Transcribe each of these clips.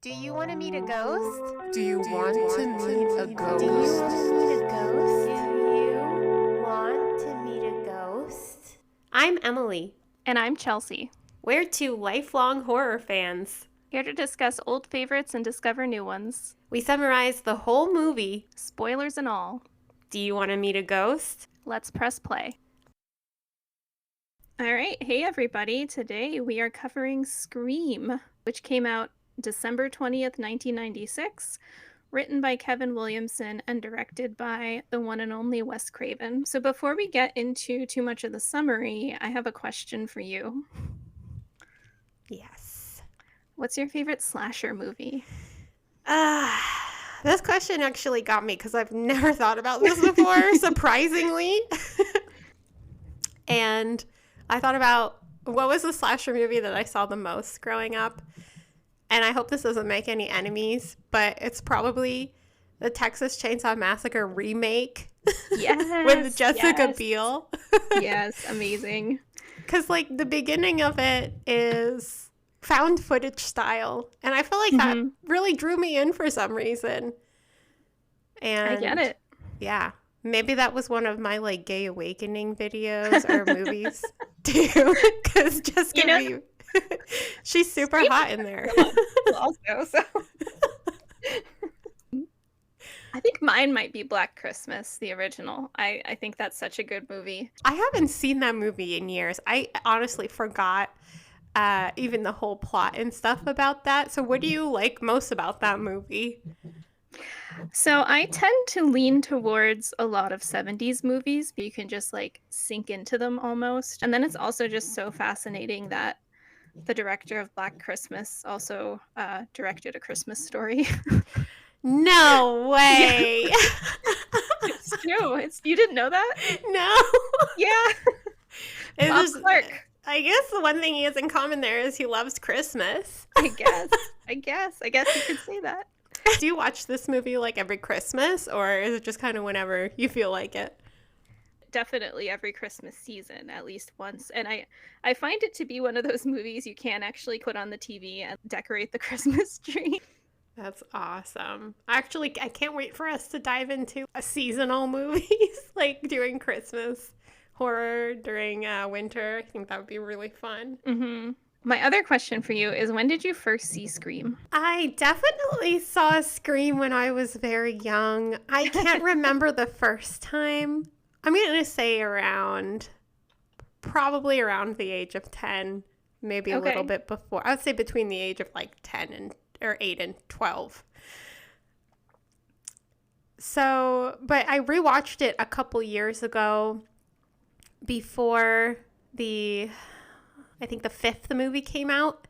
Do you want to meet a ghost? Do you want to meet a ghost? Do you want to meet a ghost? Do you want to meet a ghost? I'm Emily. And I'm Chelsea, We're two lifelong horror fans. here to discuss old favorites and discover new ones. We summarize the whole movie. Spoilers and all. Do you want to meet a ghost? Let's press play. All right, hey everybody. Today we are covering Scream, which came out December 20th, 1996, written by Kevin Williamson and directed by the one and only Wes Craven. So before we get into too much of the summary, I have a question for you. Yes. What's your favorite slasher movie? This question actually got me because I've never thought about this before, surprisingly. And I thought about what was the slasher movie that I saw the most growing up. And I hope this doesn't make any enemies, but it's probably the Texas Chainsaw Massacre remake. Yes. With Jessica Biel. Yes, amazing. Because, like, the beginning of it is found footage style. And I feel like that really drew me in for some reason. And I get it. Yeah. Maybe that was one of my, like, gay awakening videos or movies, too. Because Jessica Biel, she's super hot in there. Also, so. I think mine might be Black Christmas, the original. I think that's such a good movie. I haven't seen that movie in years. I honestly forgot even the whole plot and stuff about that. So what do you like most about that movie? So I tend to lean towards a lot of 70s movies. You can just like sink into them almost. And then it's also just so fascinating that the director of Black Christmas also directed A Christmas Story. No way. It's true. You didn't know that? No. Yeah. Bob Clark. I guess the one thing he has in common there is he loves Christmas. I guess you could say that. Do you watch this movie like every Christmas, or is it just kind of whenever you feel like it? Definitely every Christmas season, at least once. And I find it to be one of those movies you can actually put on the TV and decorate the Christmas tree. That's awesome. Actually, I can't wait for us to dive into a seasonal movies, like during Christmas, horror during winter. I think that would be really fun. Mm-hmm. My other question for you is, when did you first see Scream? I definitely saw Scream when I was very young. I can't remember the first time. I'm going to say probably around the age of 10, maybe a little bit before. I would say between the age of like 10 or 8 and 12. So, but I rewatched it a couple years ago before I think the 5th movie came out,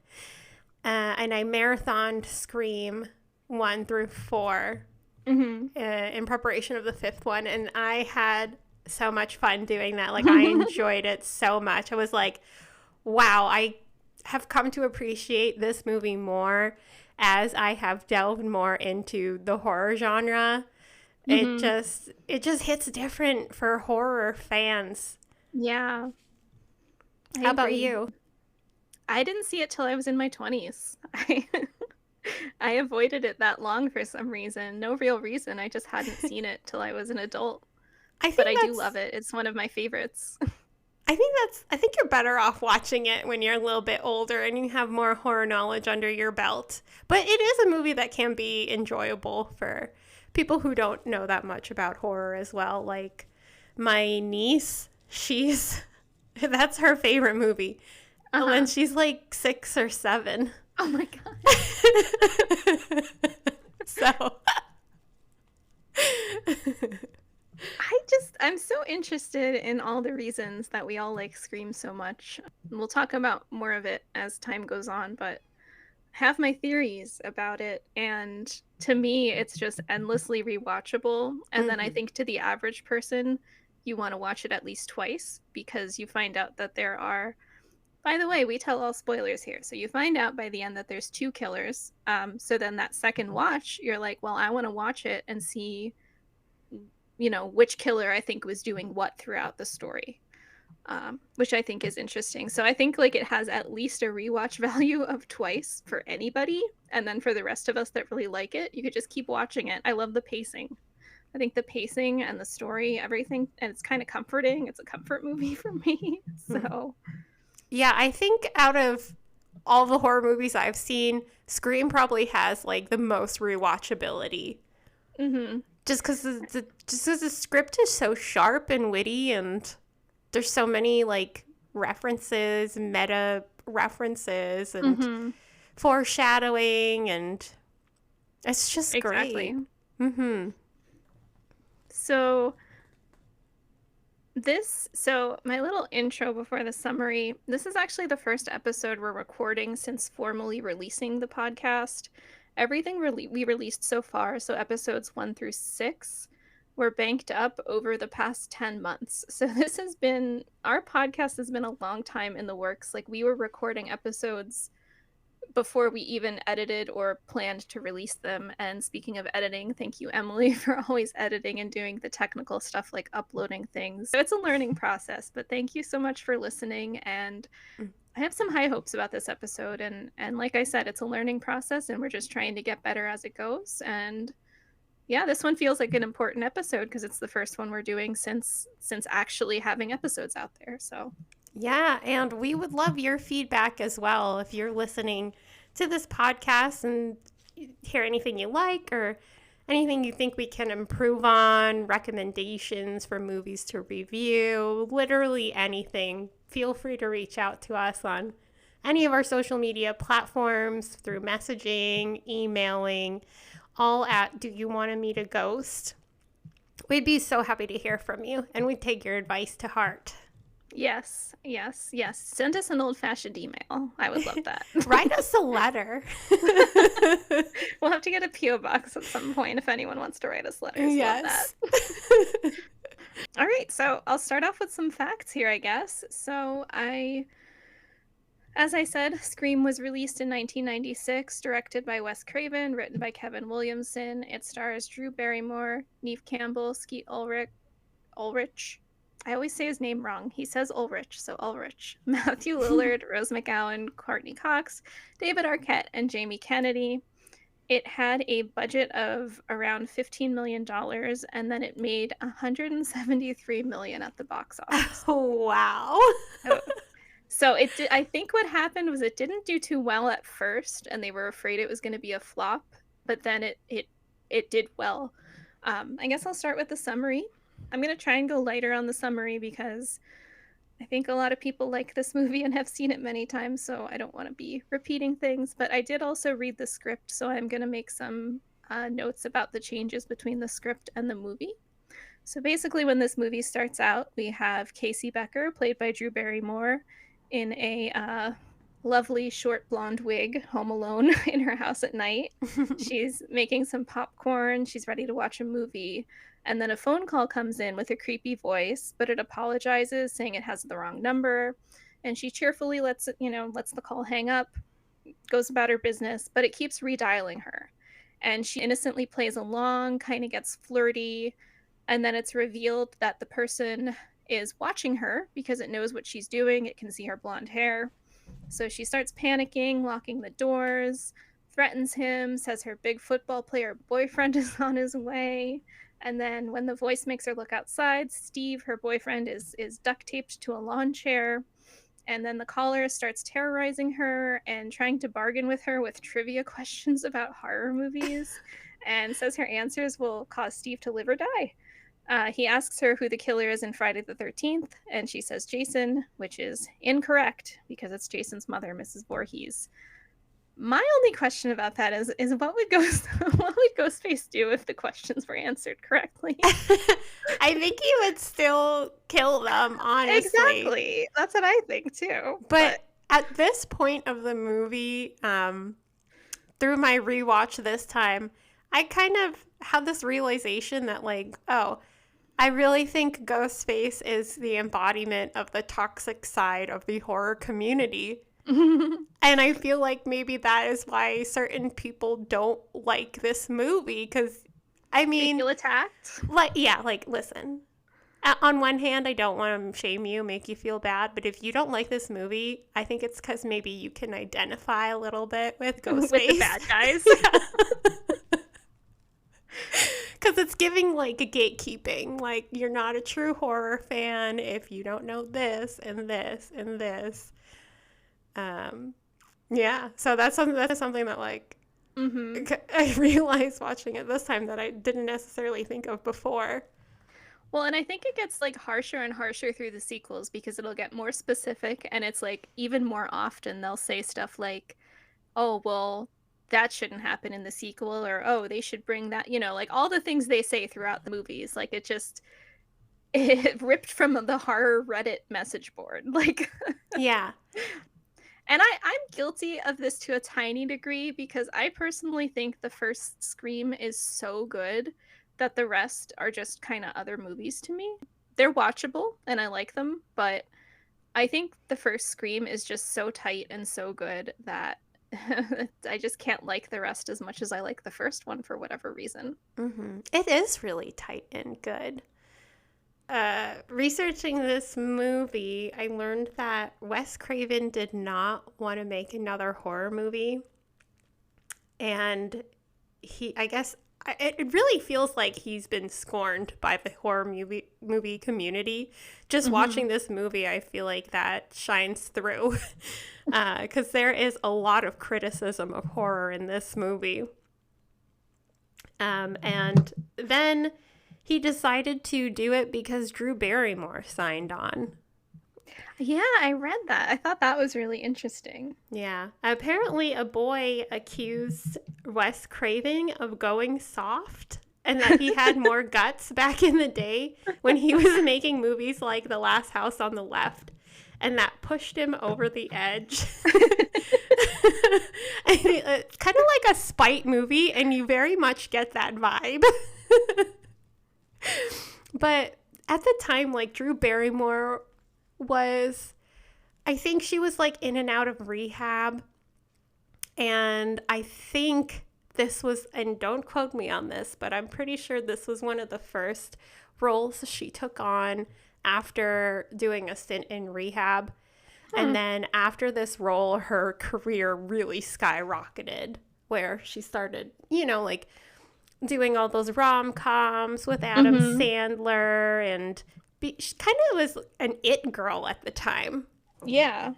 and I marathoned Scream 1 through 4 in preparation of the 5th one, and I had so much fun doing that. Like, I enjoyed it so much. I was like, wow, I have come to appreciate this movie more as I have delved more into the horror genre. It just hits different for horror fans. Yeah. How about you? I didn't see it till I was in my 20s. I avoided it that long for some reason. No real reason. I just hadn't seen it till I was an adult. But I do love it. It's one of my favorites. I think you're better off watching it when you're a little bit older and you have more horror knowledge under your belt. But it is a movie that can be enjoyable for people who don't know that much about horror as well. Like my niece, that's her favorite movie. When she's like 6 or 7. Oh my God. So I'm so interested in all the reasons that we all like Scream so much. We'll talk about more of it as time goes on, but I have my theories about it. And to me, it's just endlessly rewatchable. And then I think to the average person, you want to watch it at least twice because you find out that there are, by the way, we tell all spoilers here. So you find out by the end that there's 2 killers. So then that second watch, you're like, well, I want to watch it and see, which killer I think was doing what throughout the story. which I think is interesting. So I think like it has at least a rewatch value of twice for anybody, and then for the rest of us that really like it, you could just keep watching it. I love the pacing. I think the pacing and the story, everything, and it's kind of comforting. It's a comfort movie for me. So yeah, I think out of all the horror movies I've seen, Scream probably has like the most rewatchability. mm-hmm. Just because the script is so sharp and witty, and there's so many like references, meta references, and Mm-hmm. foreshadowing, and it's just Exactly. great. Mm-hmm. So my little intro before the summary, this is actually the first episode we're recording since formally releasing the podcast. Everything we released so far, so episodes 1 through 6, were banked up over the past 10 months. So our podcast has been a long time in the works. Like, we were recording episodes before we even edited or planned to release them. And speaking of editing, thank you, Emily, for always editing and doing the technical stuff like uploading things. So it's a learning process, but thank you so much for listening. And I have some high hopes about this episode. And like I said, it's a learning process, and we're just trying to get better as it goes. And yeah, this one feels like an important episode because it's the first one we're doing since actually having episodes out there. So Yeah, and we would love your feedback as well if you're listening to this podcast and hear anything you like or anything you think we can improve on, recommendations for movies to review, literally anything. Feel free to reach out to us on any of our social media platforms through messaging, emailing, all at Do You Want to Meet a Ghost? We'd be so happy to hear from you, and we'd take your advice to heart. yes. Send us an old-fashioned email. I would love that. Write us a letter. We'll have to get a P.O. box at some point if anyone wants to write us letters. Yes. Love that. All right, so I'll start off with some facts here, I guess. So as I said, Scream was released in 1996, directed by Wes Craven, written by Kevin Williamson. It stars Drew Barrymore, Neve Campbell, Skeet Ulrich. I always say his name wrong. He says Ulrich, so Ulrich. Matthew Lillard, Rose McGowan, Courtney Cox, David Arquette, and Jamie Kennedy. It had a budget of around $15 million, and then it made $173 million at the box office. Oh, wow. So I think what happened was it didn't do too well at first, and they were afraid it was going to be a flop, but then it did well. I guess I'll start with the summary. I'm going to try and go lighter on the summary because I think a lot of people like this movie and have seen it many times, so I don't want to be repeating things. But I did also read the script, so I'm going to make some notes about the changes between the script and the movie. So basically, when this movie starts out, we have Casey Becker, played by Drew Barrymore, in a lovely short blonde wig, home alone in her house at night. She's making some popcorn. She's ready to watch a movie. And then a phone call comes in with a creepy voice, but it apologizes, saying it has the wrong number. And she cheerfully lets the call hang up, goes about her business, but it keeps redialing her. And she innocently plays along, kind of gets flirty. And then it's revealed that the person is watching her because it knows what she's doing. It can see her blonde hair. So she starts panicking, locking the doors, threatens him, says her big football player boyfriend is on his way. And then when the voice makes her look outside, Steve, her boyfriend, is duct taped to a lawn chair. And then the caller starts terrorizing her and trying to bargain with her with trivia questions about horror movies, and says her answers will cause Steve to live or die. He asks her who the killer is in Friday the 13th, and she says Jason, which is incorrect because it's Jason's mother, Mrs. Voorhees. My only question about that is what would Ghostface do if the questions were answered correctly? I think he would still kill them, honestly. Exactly. That's what I think too. But at this point of the movie, through my rewatch this time, I kind of had this realization that, like, oh, I really think Ghostface is the embodiment of the toxic side of the horror community. And I feel like maybe that is why certain people don't like this movie, because, I mean... They feel attacked? Listen, On one hand, I don't want to shame you, make you feel bad, but if you don't like this movie, I think it's because maybe you can identify a little bit with Ghostface. With the bad guys. Because it's giving, like, a gatekeeping. Like, you're not a true horror fan if you don't know this and this and this. Yeah, so that's something that, like, I realized watching it this time that I didn't necessarily think of before. Well, and I think it gets like harsher and harsher through the sequels because it'll get more specific, and it's like even more often they'll say stuff like, oh, well, that shouldn't happen in the sequel, or oh, they should bring that, like all the things they say throughout the movies. Like it ripped from the horror Reddit message board. Like, yeah. And I'm guilty of this to a tiny degree because I personally think the first Scream is so good that the rest are just kind of other movies to me. They're watchable and I like them, but I think the first Scream is just so tight and so good that I just can't like the rest as much as I like the first one for whatever reason. It is really tight and good. Researching this movie, I learned that Wes Craven did not want to make another horror movie. And it really feels like he's been scorned by the horror movie community. Just watching this movie, I feel like that shines through. Because there is a lot of criticism of horror in this movie. And then he decided to do it because Drew Barrymore signed on. Yeah, I read that. I thought that was really interesting. Yeah. Apparently, a boy accused Wes Craven of going soft and that he had more guts back in the day when he was making movies like The Last House on the Left, and that pushed him over the edge. It's kind of like a spite movie, and you very much get that vibe. But at the time, like, Drew Barrymore I think she was like in and out of rehab. And I think this was, and don't quote me on this, but I'm pretty sure this was one of the first roles she took on after doing a stint in rehab. And then after this role, her career really skyrocketed, where she started, like doing all those rom-coms with Adam Sandler, and she kind of was an it girl at the time. Yeah.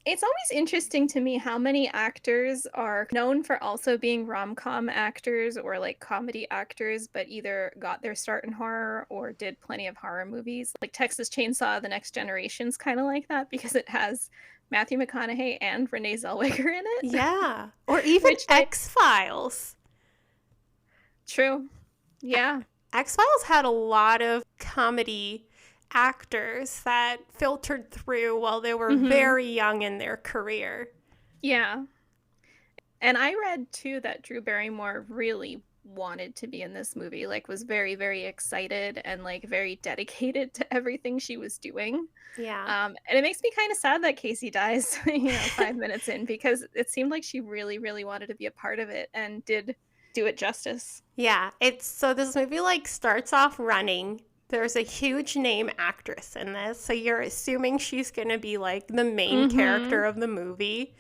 It's always interesting to me how many actors are known for also being rom-com actors or like comedy actors, but either got their start in horror or did plenty of horror movies. Like Texas Chainsaw: The Next Generation's kind of like that because it has Matthew McConaughey and Renee Zellweger in it. Yeah. Or even X-Files. True. Yeah. X-Files had a lot of comedy actors that filtered through while they were very young in their career. Yeah. And I read too that Drew Barrymore really wanted to be in this movie, like was very, very excited and like very dedicated to everything she was doing. Yeah. And it makes me kind of sad that Casey dies, 5 minutes in, because it seemed like she really, really wanted to be a part of it and did do it justice. Yeah. So this movie like starts off running. There's a huge name actress in this, so you're assuming she's going to be like the main character of the movie.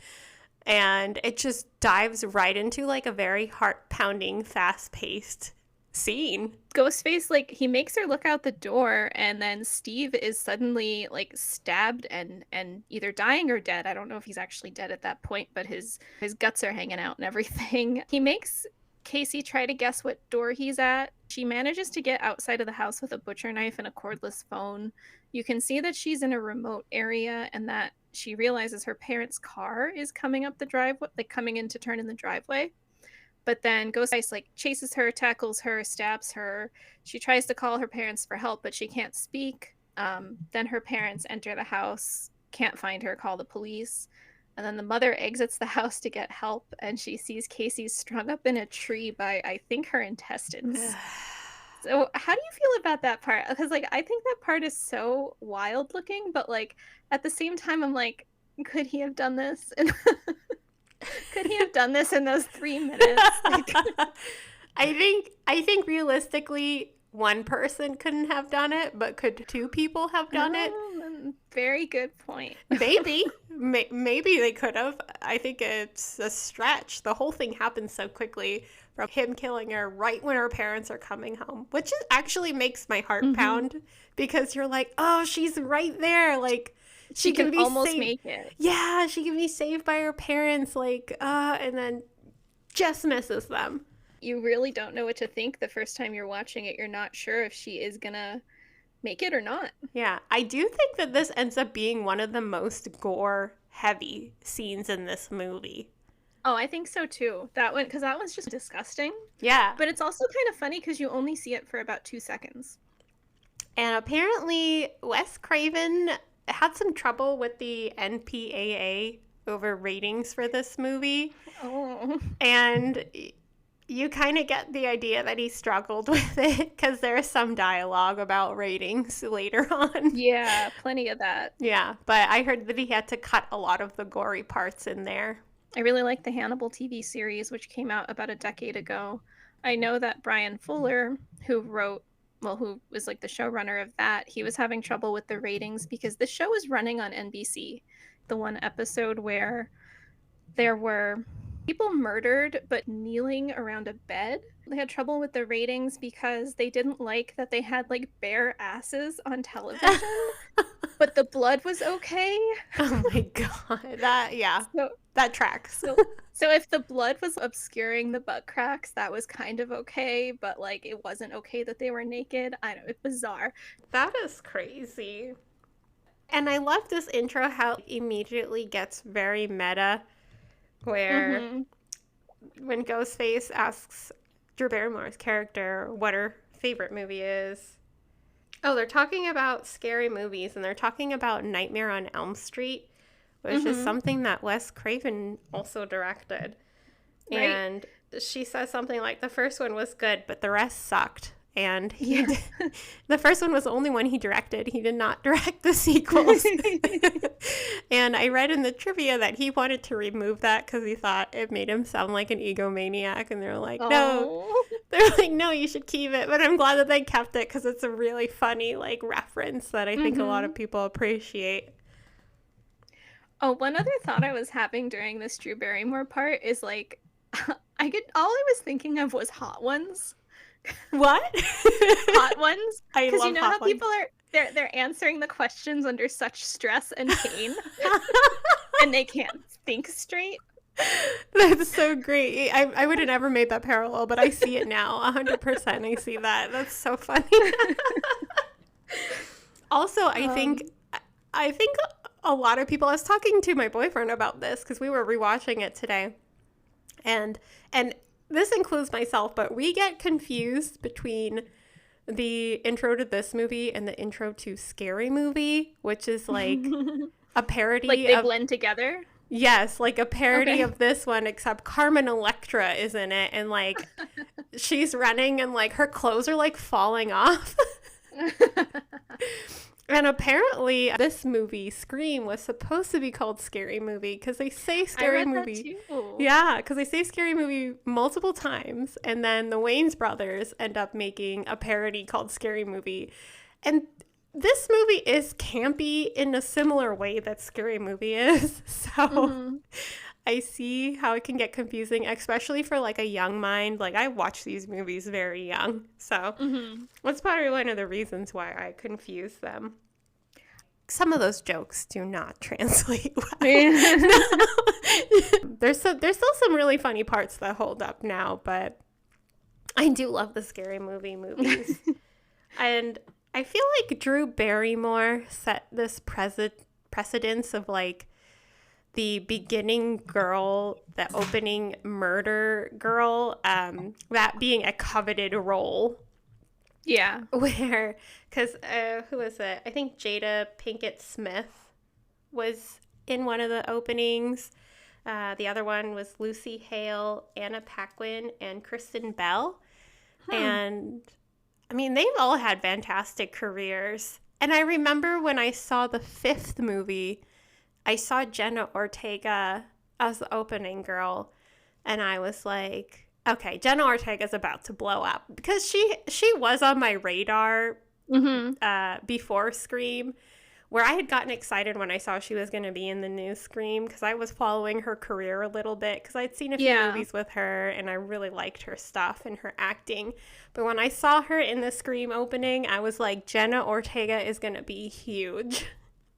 And it just dives right into like a very heart-pounding, fast-paced scene. Ghostface, like, he makes her look out the door, and then Steve is suddenly like stabbed and either dying or dead. I don't know if he's actually dead at that point, but his guts are hanging out and everything. He makes Casey try to guess what door he's at. She manages to get outside of the house with a butcher knife and a cordless phone. You can see that she's in a remote area and that she realizes her parents' car is coming up the driveway, like coming in to turn in the driveway. But then Ghostface like chases her, tackles her, stabs her. She tries to call her parents for help, but she can't speak. Then her parents enter the house, can't find her, call the police. And then the mother exits the house to get help, and she sees Casey strung up in a tree by, I think, her intestines. So how do you feel about that part? Because, like, I think that part is so wild looking, but, like, at the same time, I'm like, could he have done this? Could he have done this in those 3 minutes? Like... I think realistically, one person couldn't have done it, but could two people have done it? Very good point. Maybe. Maybe they could have. I think it's a stretch. The whole thing happens so quickly, from him killing her right when her parents are coming home, which actually makes my heart pound, because you're like, oh, she's right there. Like, she can be almost saved. make it. Yeah, she can be saved by her parents. Like, and then just misses them. You really don't know what to think the first time you're watching it. You're not sure if she is gonna make it or not. Yeah, I do think that this ends up being one of the most gore-heavy scenes in this movie. Oh, I think so too. That one, because that one's just disgusting. Yeah. But it's also kind of funny because you only see it for about 2 seconds. And apparently, Wes Craven had some trouble with the NPAA over ratings for this movie. Oh. And you kind of get the idea that he struggled with it, because there's some dialogue about ratings later on. Yeah, plenty of that. Yeah, but I heard that he had to cut a lot of the gory parts in there. I really like the Hannibal TV series, which came out about a decade ago. I know that Brian Fuller, who was like the showrunner of that, he was having trouble with the ratings because the show was running on NBC. The one episode where there were people murdered but kneeling around a bed. They had trouble with the ratings because they didn't like that they had like bare asses on television, but the blood was okay. Oh my god, that tracks. So if the blood was obscuring the butt cracks, that was kind of okay, but like it wasn't okay that they were naked. I don't know, it's bizarre. That is crazy. And I love this intro, how it immediately gets very meta, where when Ghostface asks Drew Barrymore's character what her favorite movie is. Oh, they're talking about scary movies, and they're talking about Nightmare on Elm Street, which is something that Wes Craven also directed. Right. And she says something like, the first one was good, but the rest sucked. And the first one was the only one he directed. He did not direct the sequels. And I read in the trivia that he wanted to remove that because he thought it made him sound like an egomaniac. And they're like, no. They're like, no, you should keep it. But I'm glad that they kept it because it's a really funny like reference that I think a lot of people appreciate. Oh, one other thought I was having during this Drew Barrymore part is like, all I was thinking of was Hot Ones. What? Hot Ones? I love because you know how ones. people are they're answering the questions under such stress and pain, and they can't think straight. That's so great. I would have never made that parallel, but I see it now. 100%. I see that. That's so funny. Also, I think a lot of people. I was talking to my boyfriend about this because we were rewatching it today, and this includes myself, but we get confused between the intro to this movie and the intro to Scary Movie, which is like a parody. Like they blend together? Yes, like a parody of this one, except Carmen Electra is in it, and like she's running and like her clothes are like falling off. And apparently this movie, Scream, was supposed to be called Scary Movie because they say Scary Movie. That too. Yeah, because they say Scary Movie multiple times, and then the Wayans brothers end up making a parody called Scary Movie. And this movie is campy in a similar way that Scary Movie is. So I see how it can get confusing, especially for like a young mind. Like I watch these movies very young. So that's probably one of the reasons why I confuse them. Some of those jokes do not translate well. There's still some really funny parts that hold up now, but I do love the Scary Movie movies. And I feel like Drew Barrymore set this precedence of like the beginning girl, the opening murder girl, that being a coveted role. Yeah. Where, because who was it? I think Jada Pinkett Smith was in one of the openings. The other one was Lucy Hale, Anna Paquin, and Kristen Bell. And I mean, they've all had fantastic careers. And I remember when I saw the fifth movie, I saw Jenna Ortega as the opening girl, and I was like, Okay, Jenna Ortega's about to blow up because she was on my radar before Scream, where I had gotten excited when I saw she was going to be in the new Scream because I was following her career a little bit because I'd seen a few movies with her and I really liked her stuff and her acting. But when I saw her in the Scream opening, I was like, Jenna Ortega is going to be huge.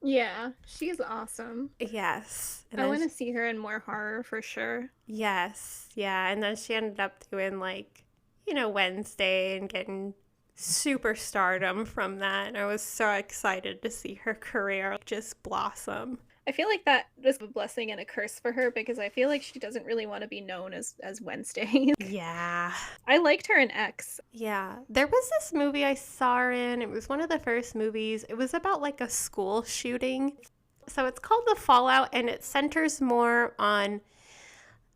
Yeah, she's awesome. Yes. I want to see her in more horror for sure. Yes. Yeah. And then she ended up doing like, Wednesday and getting superstardom from that. And I was so excited to see her career just blossom. I feel like that was a blessing and a curse for her because I feel like she doesn't really want to be known as Wednesday. Yeah. I liked her in X. Yeah. There was this movie I saw her in. It was one of the first movies. It was about like a school shooting. So it's called The Fallout, and it centers more on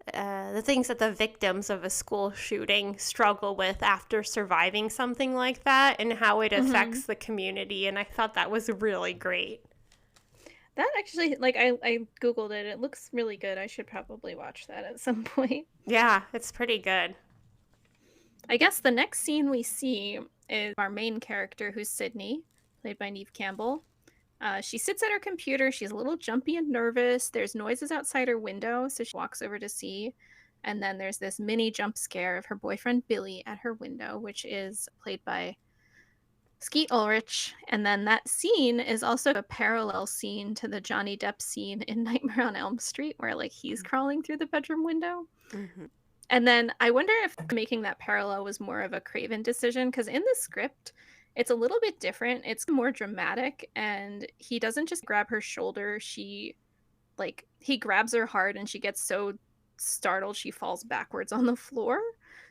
the things that the victims of a school shooting struggle with after surviving something like that and how it affects the community. And I thought that was really great. That actually, like, I Googled it. It looks really good. I should probably watch that at some point. Yeah, it's pretty good. I guess the next scene we see is our main character, who's Sydney, played by Neve Campbell. She sits at her computer. She's a little jumpy and nervous. There's noises outside her window, so she walks over to see. And then there's this mini jump scare of her boyfriend, Billy, at her window, which is played by Skeet Ulrich. And then that scene is also a parallel scene to the Johnny Depp scene in Nightmare on Elm Street, where, like, he's crawling through the bedroom window. Mm-hmm. And then I wonder if making that parallel was more of a Craven decision, because in the script, it's a little bit different. It's more dramatic, and he doesn't just grab her shoulder. He grabs her hard, and she gets so startled she falls backwards on the floor.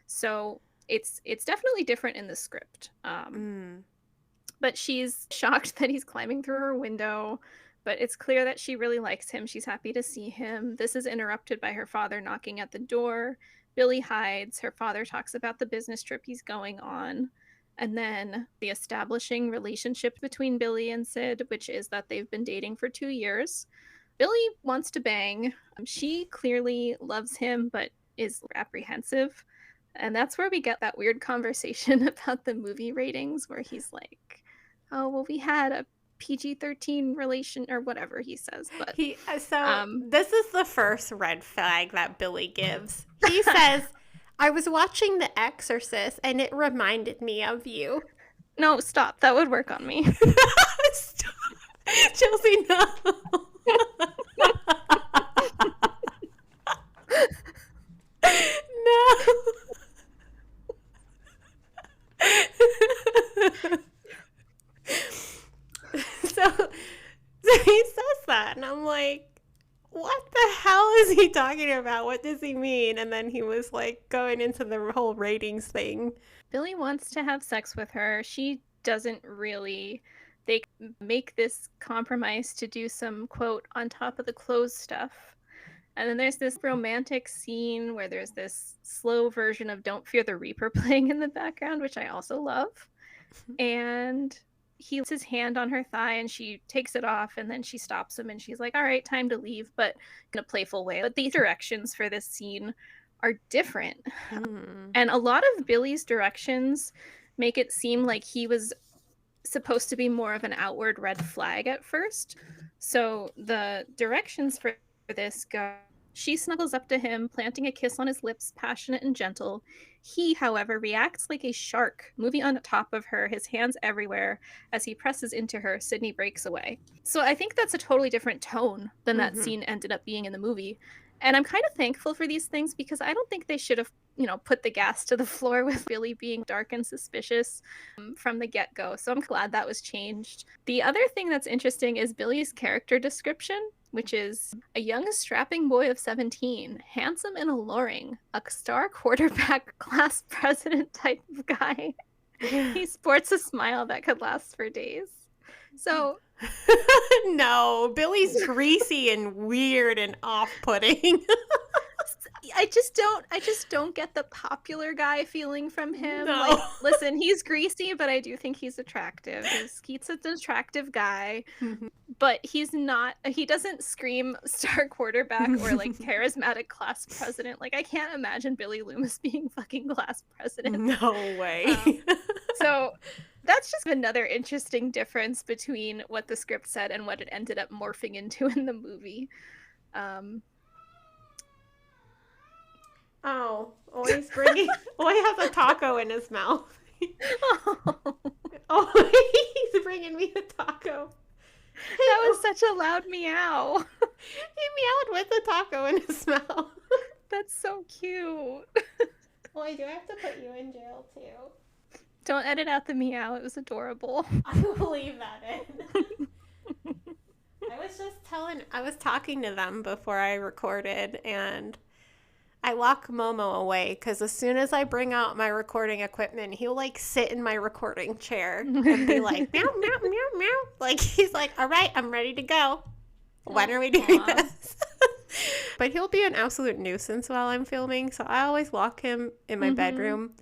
So it's definitely different in the script. But she's shocked that he's climbing through her window, but it's clear that she really likes him. She's happy to see him. This is interrupted by her father knocking at the door. Billy hides. Her father talks about the business trip he's going on. And then the establishing relationship between Billy and Sid, which is that they've been dating for 2 years. Billy wants to bang. She clearly loves him, but is apprehensive. And that's where we get that weird conversation about the movie ratings, where he's like, oh, well, we had a PG-13 relation, or whatever he says. But this is the first red flag that Billy gives. He says, I was watching The Exorcist, and it reminded me of you. No, stop. That would work on me. Stop. Chelsea, no. No. So he says that, and I'm like, what the hell is he talking about? What does he mean? And then he was like going into the whole ratings thing. Billy wants to have sex with her. She doesn't really. They make this compromise to do some, quote, on top of the clothes stuff. And then there's this romantic scene where there's this slow version of Don't Fear the Reaper playing in the background, which I also love. And he puts his hand on her thigh and she takes it off, and then she stops him and she's like, all right, time to leave, but in a playful way. But the directions for this scene are different. And a lot of Billy's directions make it seem like he was supposed to be more of an outward red flag at first. So the directions for this go: she snuggles up to him, planting a kiss on his lips, passionate and gentle. He, however, reacts like a shark, moving on top of her, his hands everywhere. As he presses into her, Sydney breaks away. So I think that's a totally different tone than that scene ended up being in the movie. And I'm kind of thankful for these things, because I don't think they should have, put the gas to the floor with Billy being dark and suspicious from the get-go. So I'm glad that was changed. The other thing that's interesting is Billy's character description, which is a young strapping boy of 17, handsome and alluring, a star quarterback, class president type of guy. He sports a smile that could last for days. So no, Billy's greasy and weird and off-putting. I just don't get the popular guy feeling from him. No. Like, listen, he's greasy, but I do think he's attractive. He's an attractive guy, but he doesn't scream star quarterback or like charismatic class president. Like, I can't imagine Billy Loomis being fucking class president. No way. So that's just another interesting difference between what the script said and what it ended up morphing into in the movie. Oh, Oi has a taco in his mouth. Oh, he's bringing me a taco. That was such a loud meow. He meowed with the taco in his mouth. That's so cute. Oi, do I have to put you in jail too? Don't edit out the meow. It was adorable. I will leave that in. I was talking to them before I recorded, and I lock Momo away because as soon as I bring out my recording equipment, he'll like sit in my recording chair and be like, meow, meow, meow, meow. Like, he's like, all right, I'm ready to go. When are we doing this? But he'll be an absolute nuisance while I'm filming, so I always lock him in my bedroom.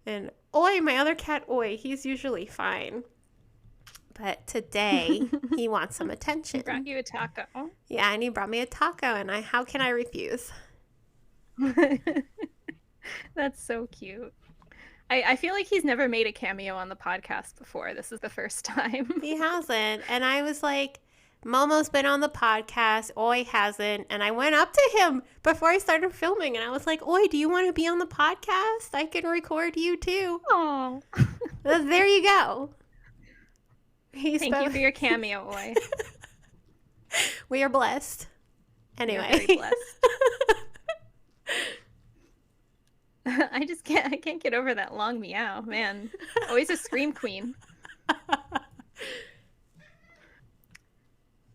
And Oi, my other cat, Oi, he's usually fine. But today, he wants some attention. He brought you a taco. Yeah, and he brought me a taco, and how can I refuse? That's so cute. I feel like he's never made a cameo on the podcast before. This is the first time. He hasn't. And I was like, Momo's been on the podcast. Oi hasn't. And I went up to him before I started filming, and I was like, Oi, do you want to be on the podcast? I can record you too. Oh, There you go. Thank you for your cameo, Oi. We are blessed. Anyway. You're very blessed. I can't get over that long meow, man. Always a scream queen.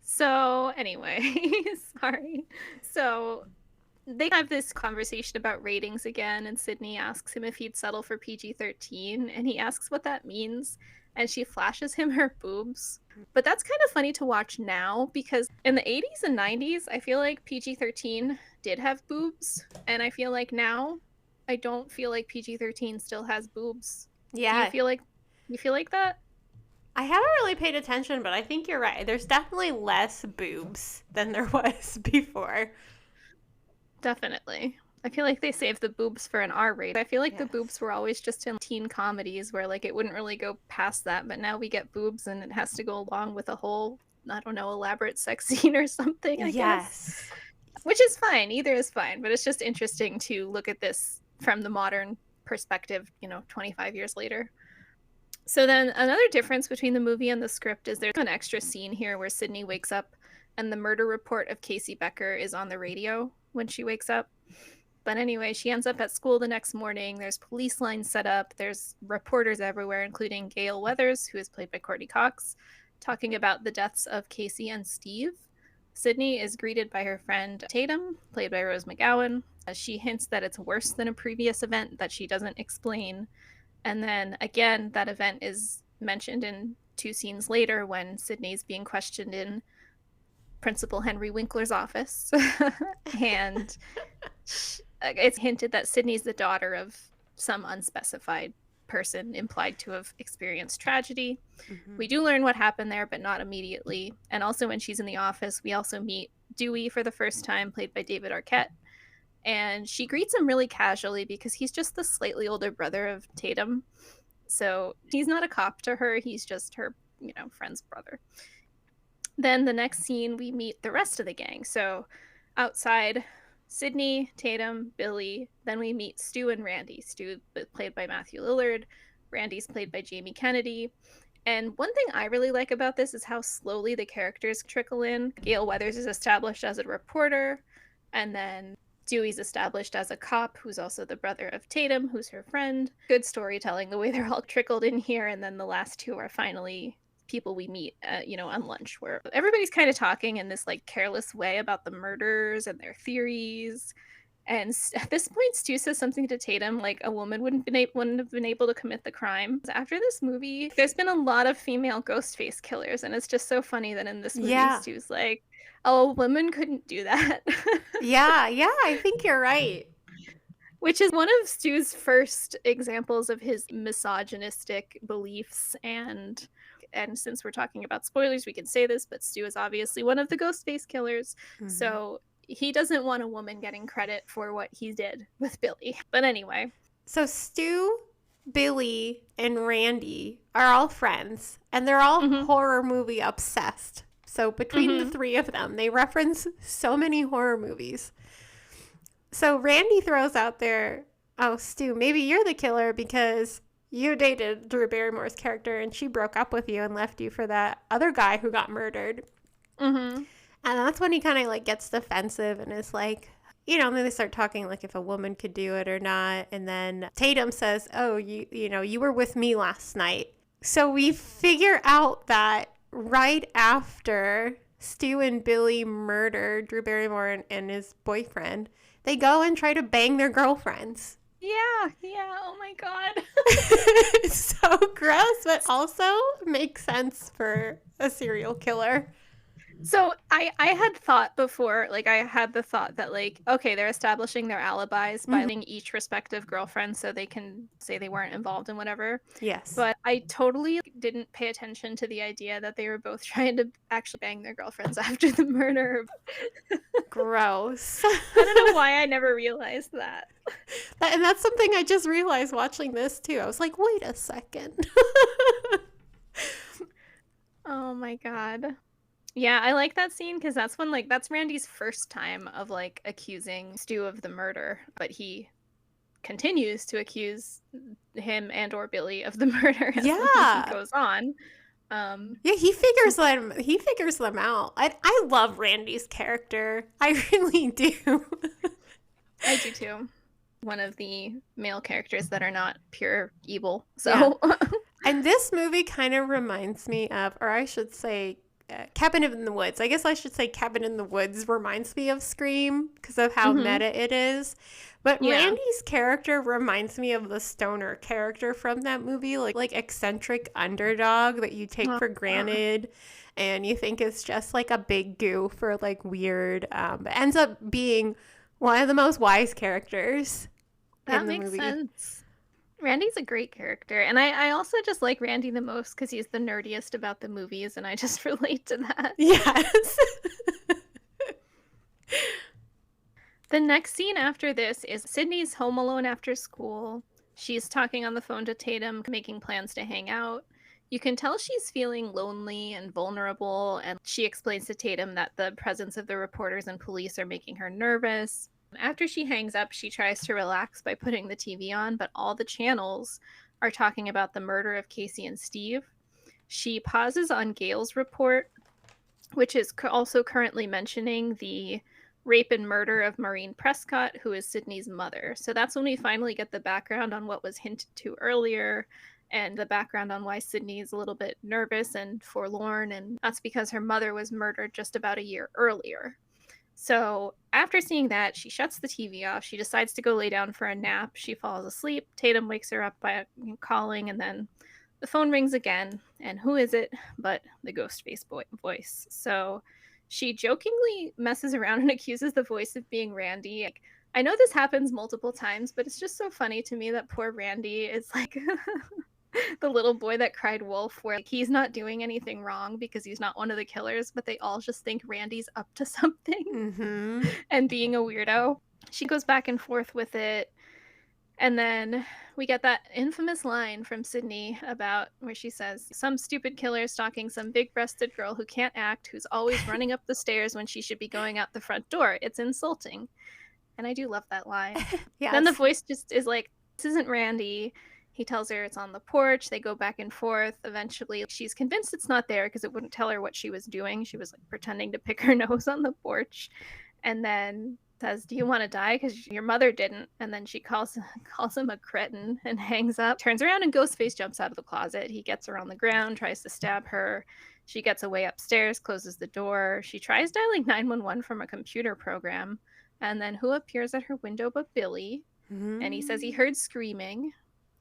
So anyway, sorry. So they have this conversation about ratings again, and Sydney asks him if he'd settle for PG-13, and he asks what that means, and she flashes him her boobs. But that's kind of funny to watch now, because in the 80s and 90s, I feel like PG-13 did have boobs, and I feel like now I don't feel like PG-13 still has boobs. Yeah. Do you feel like that? I haven't really paid attention, but I think you're right. There's definitely less boobs than there was before. Definitely. I feel like they saved the boobs for an R rate. I feel like the boobs were always just in teen comedies where like it wouldn't really go past that, but now we get boobs and it has to go along with a whole, I don't know, elaborate sex scene or something, I guess. Which is fine. Either is fine, but it's just interesting to look at this from the modern perspective, 25 years later. So then another difference between the movie and the script is there's an extra scene here where Sydney wakes up and the murder report of Casey Becker is on the radio when she wakes up. But anyway, she ends up at school the next morning. There's police lines set up. There's reporters everywhere, including Gail Weathers, who is played by Courtney Cox, talking about the deaths of Casey and Steve. Sydney is greeted by her friend Tatum, played by Rose McGowan, as she hints that it's worse than a previous event that she doesn't explain. And then again, that event is mentioned in 2 scenes later when Sydney's being questioned in Principal Henry Winkler's office. And it's hinted that Sydney's the daughter of some unspecified person implied to have experienced tragedy. Mm-hmm. We do learn what happened there, but not immediately. And also when she's in the office, we also meet Dewey for the first time, played by David Arquette. And she greets him really casually because he's just the slightly older brother of Tatum. So he's not a cop to her. He's just her, friend's brother. Then the next scene, we meet the rest of the gang. So outside, Sydney, Tatum, Billy. Then we meet Stu and Randy. Stu played by Matthew Lillard. Randy's played by Jamie Kennedy. And one thing I really like about this is how slowly the characters trickle in. Gail Weathers is established as a reporter. And then Dewey's established as a cop who's also the brother of Tatum, who's her friend. Good storytelling, the way they're all trickled in here. And then the last two are finally people we meet, on lunch, where everybody's kind of talking in this like careless way about the murders and their theories. And at this point, Stu says something to Tatum like a woman wouldn't have been able to commit the crime. After this movie, there's been a lot of female ghost face killers, and it's just so funny that in this movie, Stu's like, oh, a woman couldn't do that. Yeah, I think you're right. Which is one of Stu's first examples of his misogynistic beliefs, and since we're talking about spoilers, we can say this, but Stu is obviously one of the Ghostface killers, so he doesn't want a woman getting credit for what he did with Billy. But anyway. So Stu, Billy, and Randy are all friends, and they're all horror movie obsessed. So between the three of them, they reference so many horror movies. So Randy throws out there, oh, Stu, maybe you're the killer because you dated Drew Barrymore's character and she broke up with you and left you for that other guy who got murdered. And that's when he kind of like gets defensive and is like, you know, and then they start talking like if a woman could do it or not. And then Tatum says, oh, you were with me last night. So we figure out that right after Stu and Billy murder Drew Barrymore and his boyfriend, they go and try to bang their girlfriends. Yeah, oh my god. It's so gross, but also makes sense for a serial killer. So I had thought before, like I had the thought that like, okay, they're establishing their alibis by letting each respective girlfriend so they can say they weren't involved in whatever. Yes. But I totally didn't pay attention to the idea that they were both trying to actually bang their girlfriends after the murder. Gross. I don't know why I never realized that. And that's something I just realized watching this too. I was like, wait a second. Oh my god. Yeah, I like that scene because that's when, like, that's Randy's first time of, like, accusing Stu of the murder, but he continues to accuse him and or Billy of the murder as the movie goes on. Yeah, he figures them out. I love Randy's character. I really do. I do too. One of the male characters that are not pure evil. So, and this movie kind of reminds me of, or I should say, Cabin in the Woods. I guess I should say Cabin in the Woods reminds me of Scream because of how meta it is. But Randy's character reminds me of the stoner character from that movie, like eccentric underdog that you take for granted and you think is just like a big goof or like weird, but ends up being one of the most wise characters in the movie. That makes sense. Randy's a great character, and I also just like Randy the most because he's the nerdiest about the movies, and I just relate to that. Yes. The next scene after this is Sydney's home alone after school. She's talking on the phone to Tatum, making plans to hang out. You can tell she's feeling lonely and vulnerable, and she explains to Tatum that the presence of the reporters and police are making her nervous. After she hangs up, she tries to relax by putting the TV on, but all the channels are talking about the murder of Casey and Steve. She pauses on Gail's report, which is also currently mentioning the rape and murder of Maureen Prescott, who is Sydney's mother. So that's when we finally get the background on what was hinted to earlier, and the background on why Sydney is a little bit nervous and forlorn, and that's because her mother was murdered just about a year earlier. So after seeing that, she shuts the TV off. She decides to go lay down for a nap. She falls asleep. Tatum wakes her up by calling, and then the phone rings again. And who is it but the Ghostface voice? So she jokingly messes around and accuses the voice of being Randy. Like, I know this happens multiple times, but it's just so funny to me that poor Randy is like the little boy that cried wolf, where like, he's not doing anything wrong because he's not one of the killers, but they all just think Randy's up to something and being a weirdo. She goes back and forth with it, and then we get that infamous line from Sydney about where she says, some stupid killer stalking some big-breasted girl who can't act, who's always running up the stairs when she should be going out the front door. It's insulting. And I do love that line. Yes. Then the voice just is like, this isn't Randy. He tells her it's on the porch. They go back and forth. Eventually, she's convinced it's not there because it wouldn't tell her what she was doing. She was like pretending to pick her nose on the porch, and then says, "Do you want to die? Because your mother didn't." And then she calls him a cretin and hangs up. Turns around and Ghostface jumps out of the closet. He gets her on the ground, tries to stab her. She gets away upstairs, closes the door. She tries dialing 911 from a computer program, and then who appears at her window but Billy? And he says he heard screaming.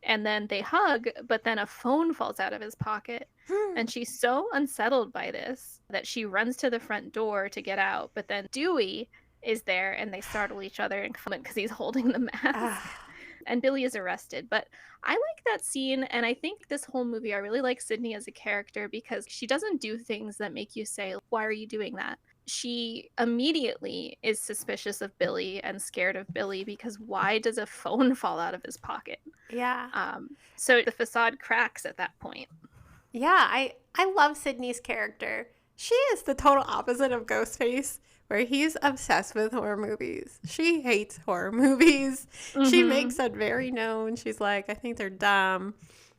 And then they hug, but then a phone falls out of his pocket. And she's so unsettled by this that she runs to the front door to get out. But then Dewey is there, and they startle each other in comment because he's holding the mask. Ah, And Billy is arrested. But I like that scene, and I think this whole movie, I really like Sydney as a character because she doesn't do things that make you say, why are you doing that? She immediately is suspicious of Billy and scared of Billy because why does a phone fall out of his pocket? yeah. So the facade cracks at that point. Yeah, I love Sydney's character. She is the total opposite of Ghostface, where he's obsessed with horror movies. She hates horror movies. She makes that very known. She's like, I think they're dumb.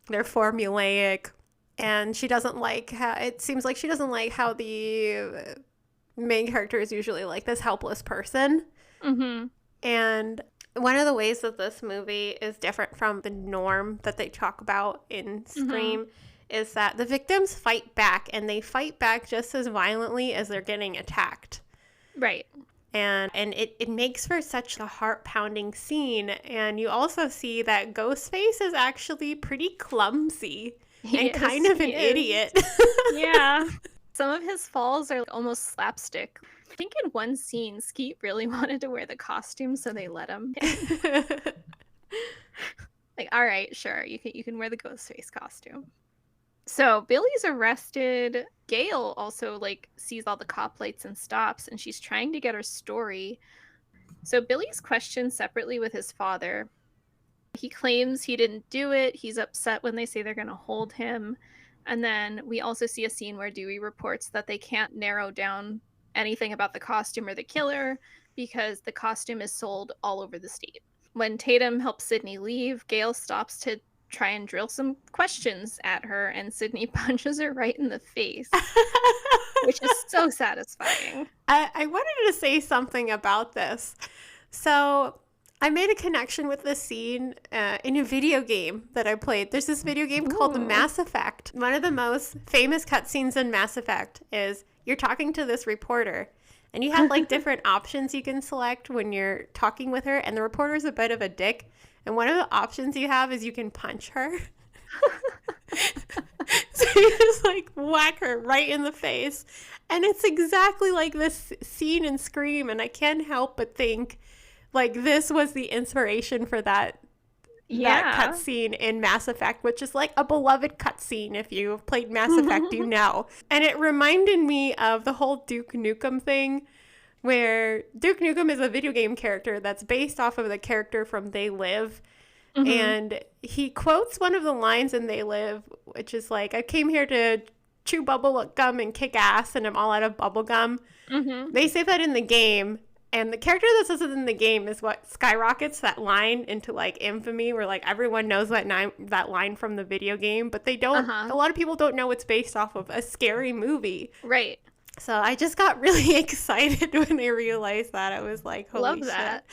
They're formulaic. And she doesn't like how, it seems like she doesn't like how the main character is usually like this helpless person. Mm-hmm. And one of the ways that this movie is different from the norm that they talk about in Scream is that the victims fight back, and they fight back just as violently as they're getting attacked. Right. And it makes for such a heart-pounding scene. And you also see that Ghostface is actually pretty clumsy and kind of an idiot. Yeah. Some of his falls are almost slapstick. I think in one scene, Skeet really wanted to wear the costume, so they let him. Like, all right, sure, you can wear the Ghostface costume. So Billy's arrested. Gail also sees all the cop lights and stops, and she's trying to get her story. So Billy's questioned separately with his father. He claims he didn't do it. He's upset when they say they're going to hold him. And then we also see a scene where Dewey reports that they can't narrow down anything about the costume or the killer because the costume is sold all over the state. When Tatum helps Sydney leave, Gail stops to try and drill some questions at her, and Sydney punches her right in the face, which is so satisfying. I wanted to say something about this. So I made a connection with this scene in a video game that I played. There's this video game called Mass Effect. One of the most famous cutscenes in Mass Effect is you're talking to this reporter, and you have different options you can select when you're talking with her, and the reporter's a bit of a dick. And one of the options you have is you can punch her. So you just whack her right in the face. And it's exactly like this scene in Scream. And I can't help but think this was the inspiration for that cutscene in Mass Effect, which is a beloved cutscene. If you've played Mass Effect, you know. And it reminded me of the whole Duke Nukem thing, where Duke Nukem is a video game character that's based off of the character from They Live. Mm-hmm. And he quotes one of the lines in They Live, which is I came here to chew bubble gum and kick ass, and I'm all out of bubble gum. Mm-hmm. They say that in the game, and the character that says it in the game is what skyrockets that line into infamy, where everyone knows that line from the video game, but they don't. A lot of people don't know it's based off of a scary movie. Right. So I just got really excited when I realized that. I was like, holy Love shit. that.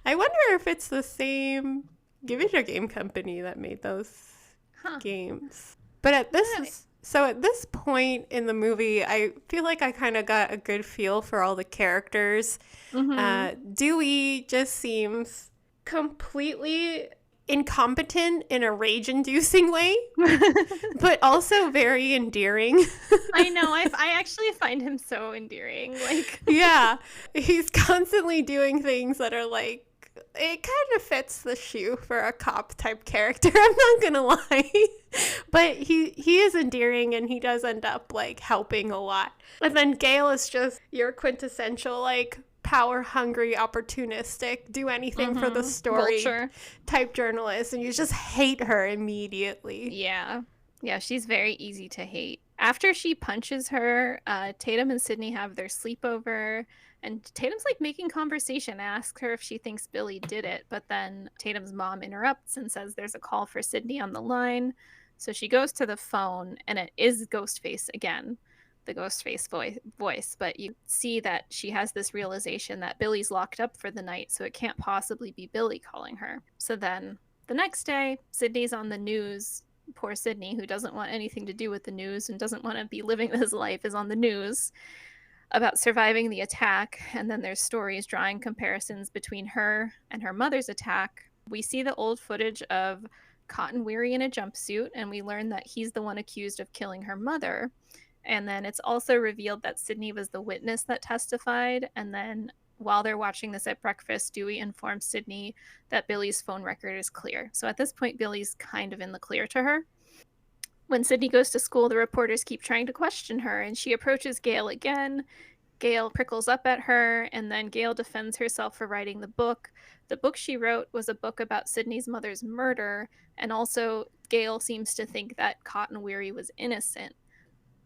I wonder if it's the same video game company that made those games. But at this point in the movie, I feel like I kind of got a good feel for all the characters. Mm-hmm. Dewey just seems completely incompetent in a rage-inducing way, but also very endearing. I know. I actually find him so endearing. Yeah, he's constantly doing things that are it kind of fits the shoe for a cop type character. I'm not gonna lie, but he is endearing, and he does end up helping a lot. And then Gail is just your quintessential power hungry, opportunistic, do anything for the story Vulture type journalist, and you just hate her immediately. Yeah, she's very easy to hate. After she punches her, Tatum and Sydney have their sleepover, and Tatum's making conversation, asks her if she thinks Billy did it, but then Tatum's mom interrupts and says there's a call for Sydney on the line. So she goes to the phone, and it is Ghostface again, the Ghostface voice, but you see that she has this realization that Billy's locked up for the night, so it can't possibly be Billy calling her. So then the next day, Sydney's on the news. Poor Sydney, who doesn't want anything to do with the news and doesn't want to be living this life, is on the news about surviving the attack. And then there's stories drawing comparisons between her and her mother's attack. We see the old footage of Cotton Weary in a jumpsuit, and we learn that he's the one accused of killing her mother. And then it's also revealed that Sydney was the witness that testified. And then while they're watching this at breakfast, Dewey informs Sydney that Billy's phone record is clear. So at this point, Billy's kind of in the clear to her. When Sydney goes to school, the reporters keep trying to question her, and she approaches Gail again. Gail prickles up at her, and then Gail defends herself for writing the book. The book she wrote was a book about Sydney's mother's murder, and also Gail seems to think that Cotton Weary was innocent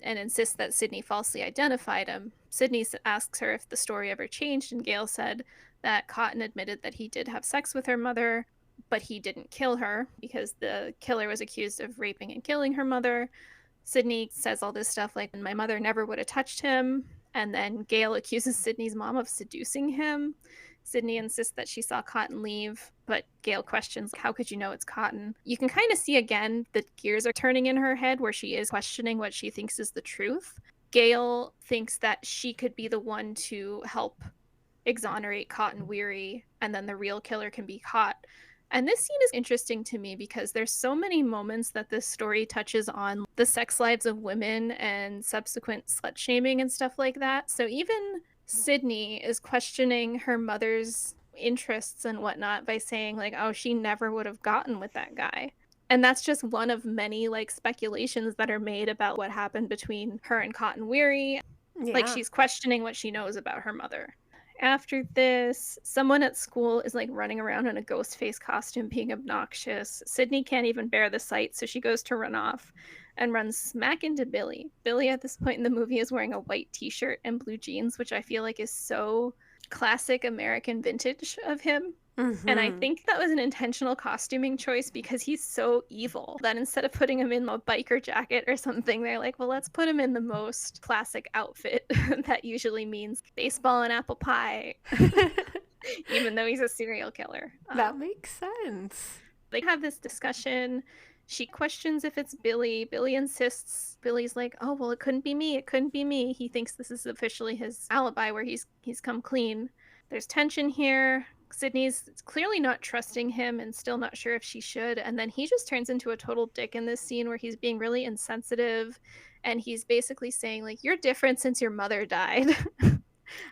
and insists that Sydney falsely identified him. Sydney asks her if the story ever changed, and Gail said that Cotton admitted that he did have sex with her mother, but he didn't kill her because the killer was accused of raping and killing her mother. Sydney says all this stuff like, my mother never would have touched him. And then Gail accuses Sydney's mom of seducing him. Sydney insists that she saw Cotton leave, but Gail questions, how could you know it's Cotton? You can kind of see again the gears are turning in her head where she is questioning what she thinks is the truth. Gail thinks that she could be the one to help exonerate Cotton Weary, and then the real killer can be caught. And this scene is interesting to me because there's so many moments that this story touches on the sex lives of women and subsequent slut shaming and stuff like that. So even Sydney is questioning her mother's interests and whatnot by saying like, oh, she never would have gotten with that guy. And that's just one of many like speculations that are made about what happened between her and Cotton Weary. Yeah. Like she's questioning what she knows about her mother. After this, someone at school is like running around in a ghost face costume being obnoxious. Sydney can't even bear the sight, so she goes to run off and runs smack into Billy. Billy at this point in the movie is wearing a white t-shirt and blue jeans, which I feel like is so classic American vintage of him. Mm-hmm. And I think that was an intentional costuming choice because he's so evil that instead of putting him in a biker jacket or something, they're like, well, let's put him in the most classic outfit that usually means baseball and apple pie, even though he's a serial killer. That makes sense. They have this discussion. She questions if it's Billy. Billy insists. Billy's like, oh, well, it couldn't be me. It couldn't be me. He thinks this is officially his alibi where he's come clean. There's tension here. Sydney's clearly not trusting him and still not sure if she should. And then he just turns into a total dick in this scene where he's being really insensitive. And he's basically saying, like, you're different since your mother died.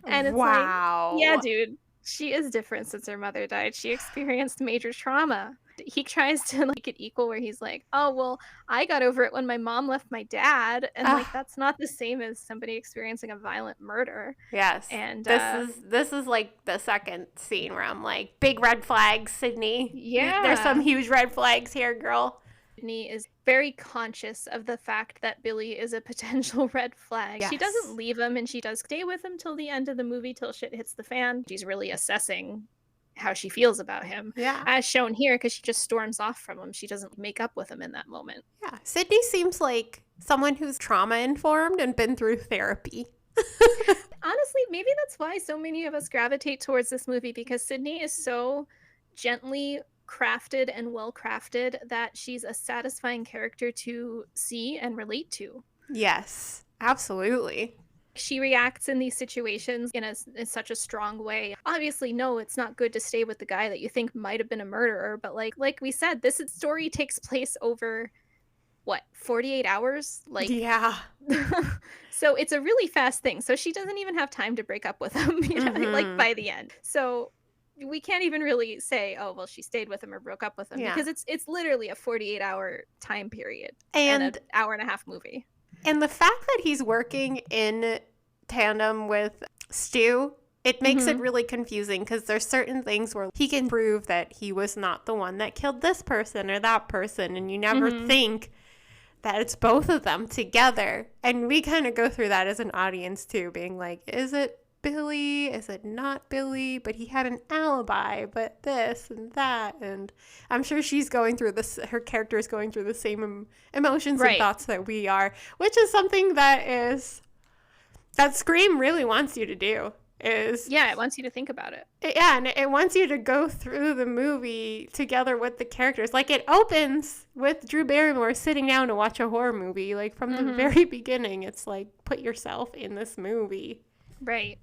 And it's wow. like, yeah, dude, she is different since her mother died. She experienced major trauma. He tries to make it equal where he's like, oh, well, I got over it when my mom left my dad. And like, that's not the same as somebody experiencing a violent murder. Yes. And this is like the second scene where I'm like, big red flags, Sydney. Yeah. There's some huge red flags here, girl. Sydney is very conscious of the fact that Billy is a potential red flag. Yes. She doesn't leave him, and she does stay with him till the end of the movie, till shit hits the fan. She's really assessing how she feels about him. Yeah. As shown here, because she just storms off from him. She doesn't make up with him in that moment. Yeah. Sydney seems like someone who's trauma-informed and been through therapy. Honestly, maybe that's why so many of us gravitate towards this movie, because Sydney is so gently crafted and well crafted that she's a satisfying character to see and relate to. Yes, absolutely. She reacts in these situations in such a strong way. Obviously, no, it's not good to stay with the guy that you think might have been a murderer, but like we said, this story takes place over 48 hours? Like, yeah. So it's a really fast thing. So she doesn't even have time to break up with him, like by the end. So we can't even really say, oh, well, she stayed with him or broke up with him, because it's literally a 48-hour time period and an hour-and-a-half movie. And the fact that he's working in tandem with Stu, it makes it really confusing, because there's certain things where he can prove that he was not the one that killed this person or that person, and you never think that it's both of them together. And we kind of go through that as an audience too, being like, is it Billy? Is it not Billy? But he had an alibi, but this and that. And I'm sure she's going through this, her character is going through the same emotions and thoughts that we are, which is something that Scream really wants you to do. It wants you to think about it. And it wants you to go through the movie together with the characters. Like, it opens with Drew Barrymore sitting down to watch a horror movie. Like, from the very beginning, it's like, put yourself in this movie. Right.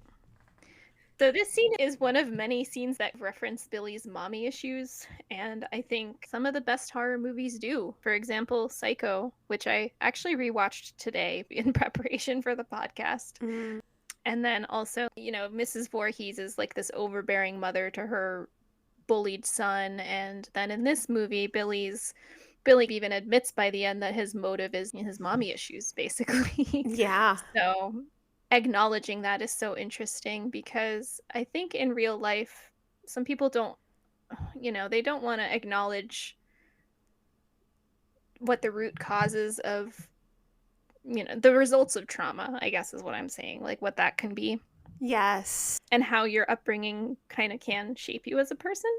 So this scene is one of many scenes that reference Billy's mommy issues, and I think some of the best horror movies do. For example, Psycho, which I actually rewatched today in preparation for the podcast. Mm. And then also, Mrs. Voorhees is like this overbearing mother to her bullied son, and then in this movie, Billy even admits by the end that his motive is his mommy issues, basically. Yeah. So acknowledging that is so interesting because I think in real life, some people don't, they don't want to acknowledge what the root causes of, the results of trauma, I guess is what I'm saying, like what that can be. Yes. And how your upbringing kind of can shape you as a person.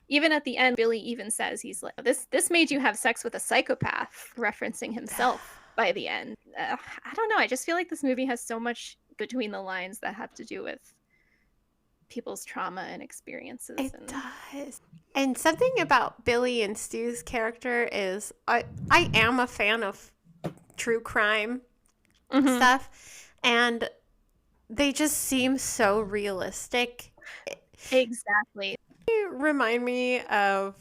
Even at the end, Billy even says, he's like, this made you have sex with a psychopath, referencing himself by the end. I don't know. I just feel like this movie has so much between the lines that have to do with people's trauma and experiences. It does. And something about Billy and Stu's character is I am a fan of true crime stuff, and they just seem so realistic. Exactly. They remind me of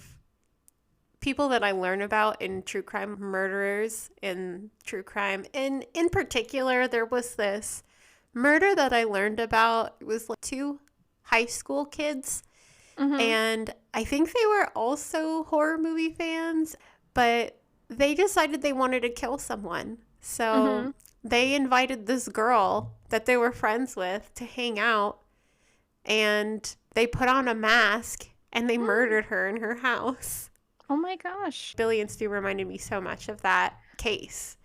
people that I learn about in true crime, murderers in true crime. And in particular, there was this murder that I learned about. It was like 2 high school kids. And I think they were also horror movie fans, but they decided they wanted to kill someone. So they invited this girl that they were friends with to hang out, and they put on a mask and they murdered her in her house. Oh my gosh. Billy and Stu reminded me so much of that case.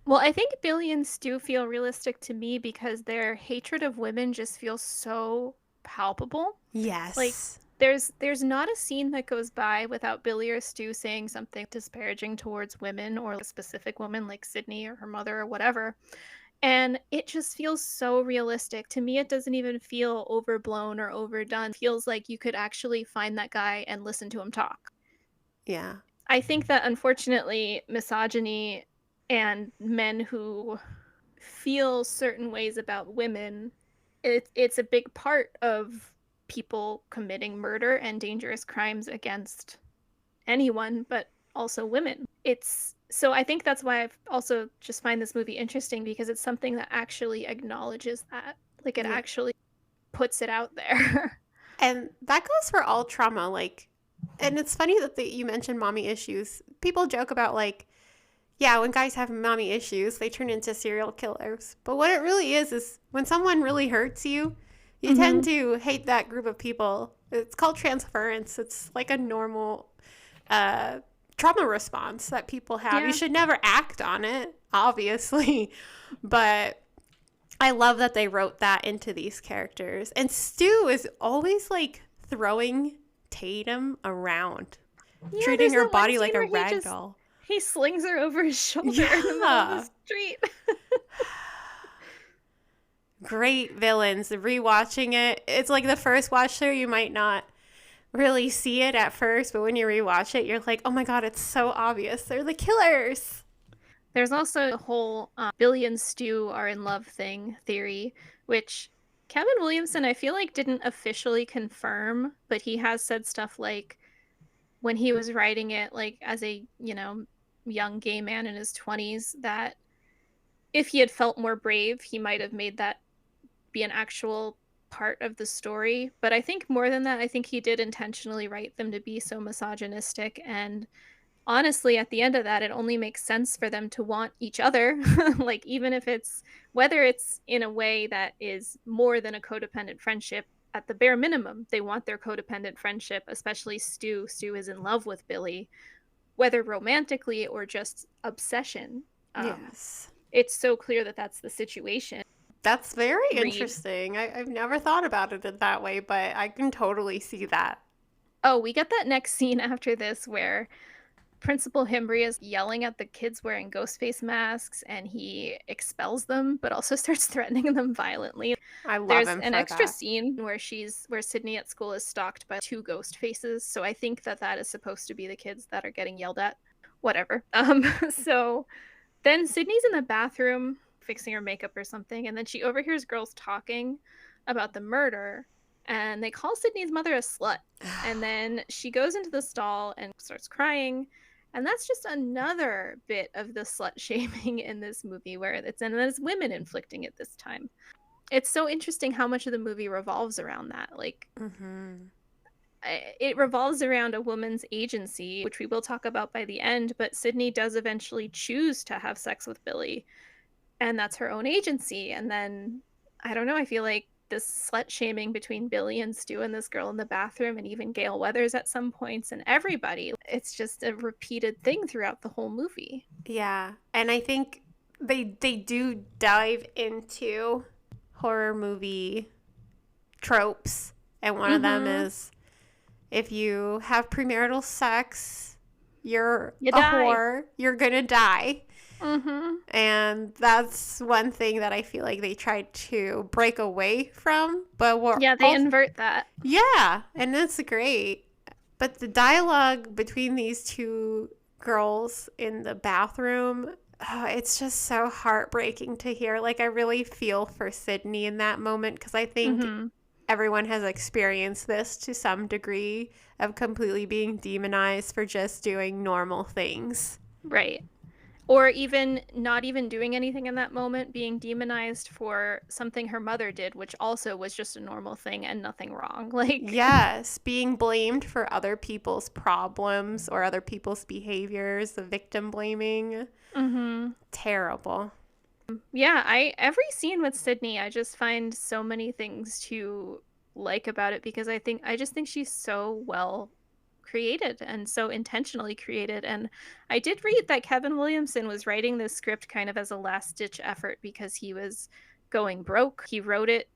Well, I think Billy and Stu feel realistic to me because their hatred of women just feels so palpable. Yes. Like, there's not a scene that goes by without Billy or Stu saying something disparaging towards women or a specific woman like Sydney or her mother or whatever. And it just feels so realistic. To me, it doesn't even feel overblown or overdone. It feels like you could actually find that guy and listen to him talk. Yeah. I think that unfortunately, misogyny and men who feel certain ways about women, it's a big part of people committing murder and dangerous crimes against anyone, but also women. So I think that's why I've also just find this movie interesting, because it's something that actually acknowledges that. Like, it actually puts it out there. And that goes for all trauma. Like, and it's funny that you mentioned mommy issues. People joke about, like, yeah, when guys have mommy issues, they turn into serial killers. But what it really is when someone really hurts you, you tend to hate that group of people. It's called transference. It's like a normal trauma response that people have. Yeah. You should never act on it, obviously. But I love that they wrote that into these characters. And Stu is always, like, throwing Tatum around, treating her body like a rag doll. He slings her over his shoulder in the middle of the street. Great villains. Rewatching it, it's like the first watch through, you might not really see it at first, but when you rewatch it, you're like, oh my god, it's so obvious. They're the killers. There's also the whole Billy and Stu are in love theory, which Kevin Williamson, I feel like, didn't officially confirm, but he has said stuff like, when he was writing it, like, as a, young gay man in his 20s, that if he had felt more brave, he might have made that be an actual part of the story. But I think more than that, I think he did intentionally write them to be so misogynistic. And honestly, at the end of that, it only makes sense for them to want each other. Like, even if whether it's in a way that is more than a codependent friendship, at the bare minimum, they want their codependent friendship, especially Stu. Stu is in love with Billy, whether romantically or just obsession. Yes. It's so clear that that's the situation. That's very interesting. I've never thought about it in that way, but I can totally see that. Oh, we get that next scene after this where Principal Himbry is yelling at the kids wearing ghost face masks, and he expels them, but also starts threatening them violently. I love There's him an for extra that. scene where Sydney at school is stalked by 2 ghost faces, so I think that is supposed to be the kids that are getting yelled at. Whatever. So then Sydney's in the bathroom fixing her makeup or something, and then she overhears girls talking about the murder, and they call Sydney's mother a slut. And then she goes into the stall and starts crying. And that's just another bit of the slut shaming in this movie, where it's women inflicting it this time. It's so interesting how much of the movie revolves around that. Like, it revolves around a woman's agency, which we will talk about by the end, but Sydney does eventually choose to have sex with Billy, and that's her own agency. And then, I don't know, I feel like this slut shaming between Billy and Stu and this girl in the bathroom, and even Gail Weathers at some points, and everybody, it's just a repeated thing throughout the whole movie. Yeah, and I think they do dive into horror movie tropes, and one of them is, if you have premarital sex, you're a whore, you're gonna die. And that's one thing that I feel like they tried to break away from, but they invert that. Yeah, and that's great. But the dialogue between these two girls in the bathroom, it's just so heartbreaking to hear. Like, I really feel for Sydney in that moment, because I think everyone has experienced this to some degree, of completely being demonized for just doing normal things. Right. Or even not even doing anything in that moment, being demonized for something her mother did, which also was just a normal thing and nothing wrong. Like, yes, being blamed for other people's problems or other people's behaviors, the victim blaming. Terrible. Yeah, every scene with Sydney, I just find so many things to like about it, because I just think she's so well created and so intentionally created. And I did read that Kevin Williamson was writing this script kind of as a last-ditch effort because he was going broke. He wrote it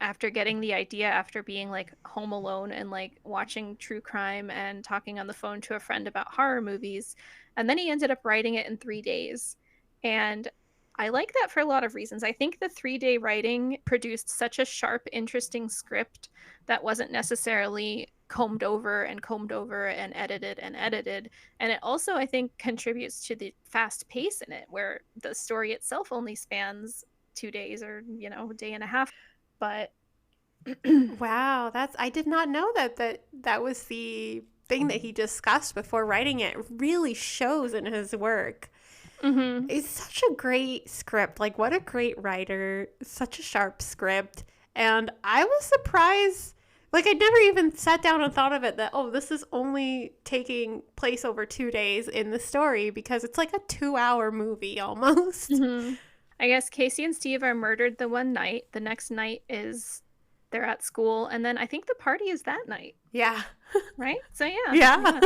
after getting the idea, after being like home alone and like watching true crime and talking on the phone to a friend about horror movies. And then he ended up writing it in 3 days. And I like that for a lot of reasons. I think the 3-day writing produced such a sharp, interesting script that wasn't necessarily combed over and edited. And it also, I think, contributes to the fast pace in it, where the story itself only spans 2 days or, a day and a half. But wow, I did not know that was the thing that he discussed before writing it. It really shows in his work. It's such a great script. Like, what a great writer. Such a sharp script. And I was surprised. Like, I never even sat down and thought of it that, this is only taking place over 2 days in the story, because it's like a 2-hour movie almost. I guess Casey and Steve are murdered the one night. The next night is they're at school. And then I think the party is that night. Yeah. Right? So, yeah. Yeah.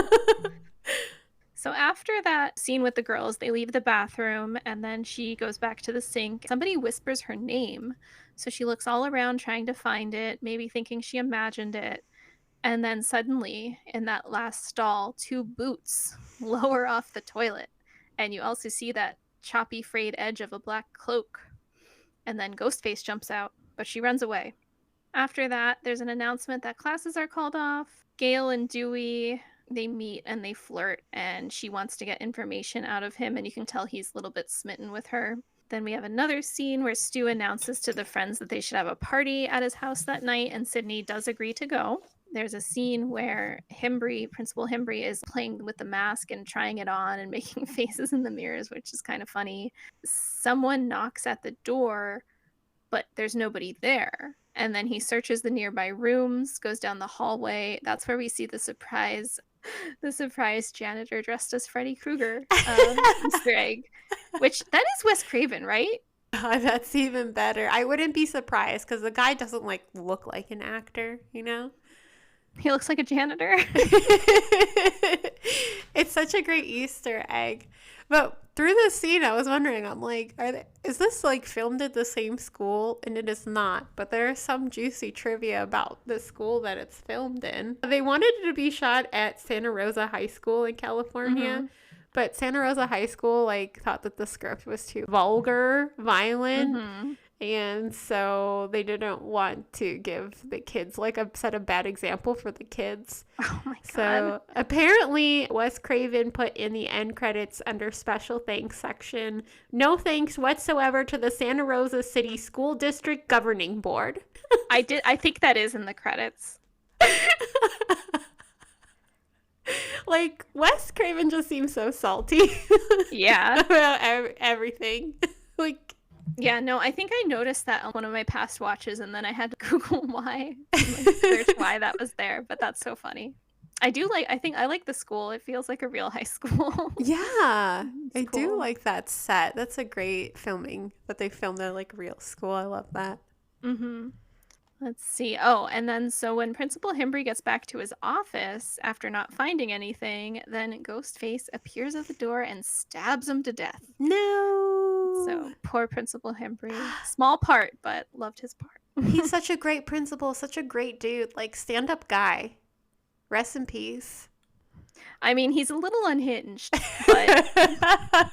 So after that scene with the girls, they leave the bathroom, and then she goes back to the sink. Somebody whispers her name. So she looks all around trying to find it, maybe thinking she imagined it. And then suddenly, in that last stall, 2 boots lower off the toilet. And you also see that choppy, frayed edge of a black cloak. And then Ghostface jumps out, but she runs away. After that, there's an announcement that classes are called off. Gail and Dewey, they meet and they flirt, and she wants to get information out of him, and you can tell he's a little bit smitten with her. Then we have another scene where Stu announces to the friends that they should have a party at his house that night, and Sydney does agree to go. There's a scene where Principal Himbry, is playing with the mask and trying it on and making faces in the mirrors, which is kind of funny. Someone knocks at the door, but there's nobody there. And then he searches the nearby rooms, goes down the hallway. That's where we see the surprise janitor dressed as Freddy Krueger Easter egg, which that is Wes Craven, right? Oh, that's even better. I wouldn't be surprised, because the guy doesn't look like an actor, He looks like a janitor. It's such a great Easter egg. But through this scene, I was wondering, I'm like, is this filmed at the same school? And it is not. But there is some juicy trivia about the school that it's filmed in. They wanted it to be shot at Santa Rosa High School in California. But Santa Rosa High School thought that the script was too vulgar, violent. And so they didn't want to give the kids set a bad example for the kids. Oh my God. So apparently Wes Craven put in the end credits under special thanks section, "No thanks whatsoever to the Santa Rosa City School District Governing Board." I think that is in the credits. Like, Wes Craven just seems so salty. Yeah. About everything. Like, Yeah, no, I think I noticed that on one of my past watches, and then I had to Google why, and, like, search why that was there, but that's so funny. I think I like the school. It feels like a real high school. yeah, It's I do cool. like that set. That's a great filming that they filmed at like real school. I love that. Mm-hmm. Let's see. Oh, and then so when Principal Himbry gets back to his office after not finding anything, then Ghostface appears at the door and stabs him to death. No. So poor Principal Himbry. Small part, but loved his part. He's such a great principal, such a great dude, like stand-up guy. Rest in peace. I mean, he's a little unhinged, but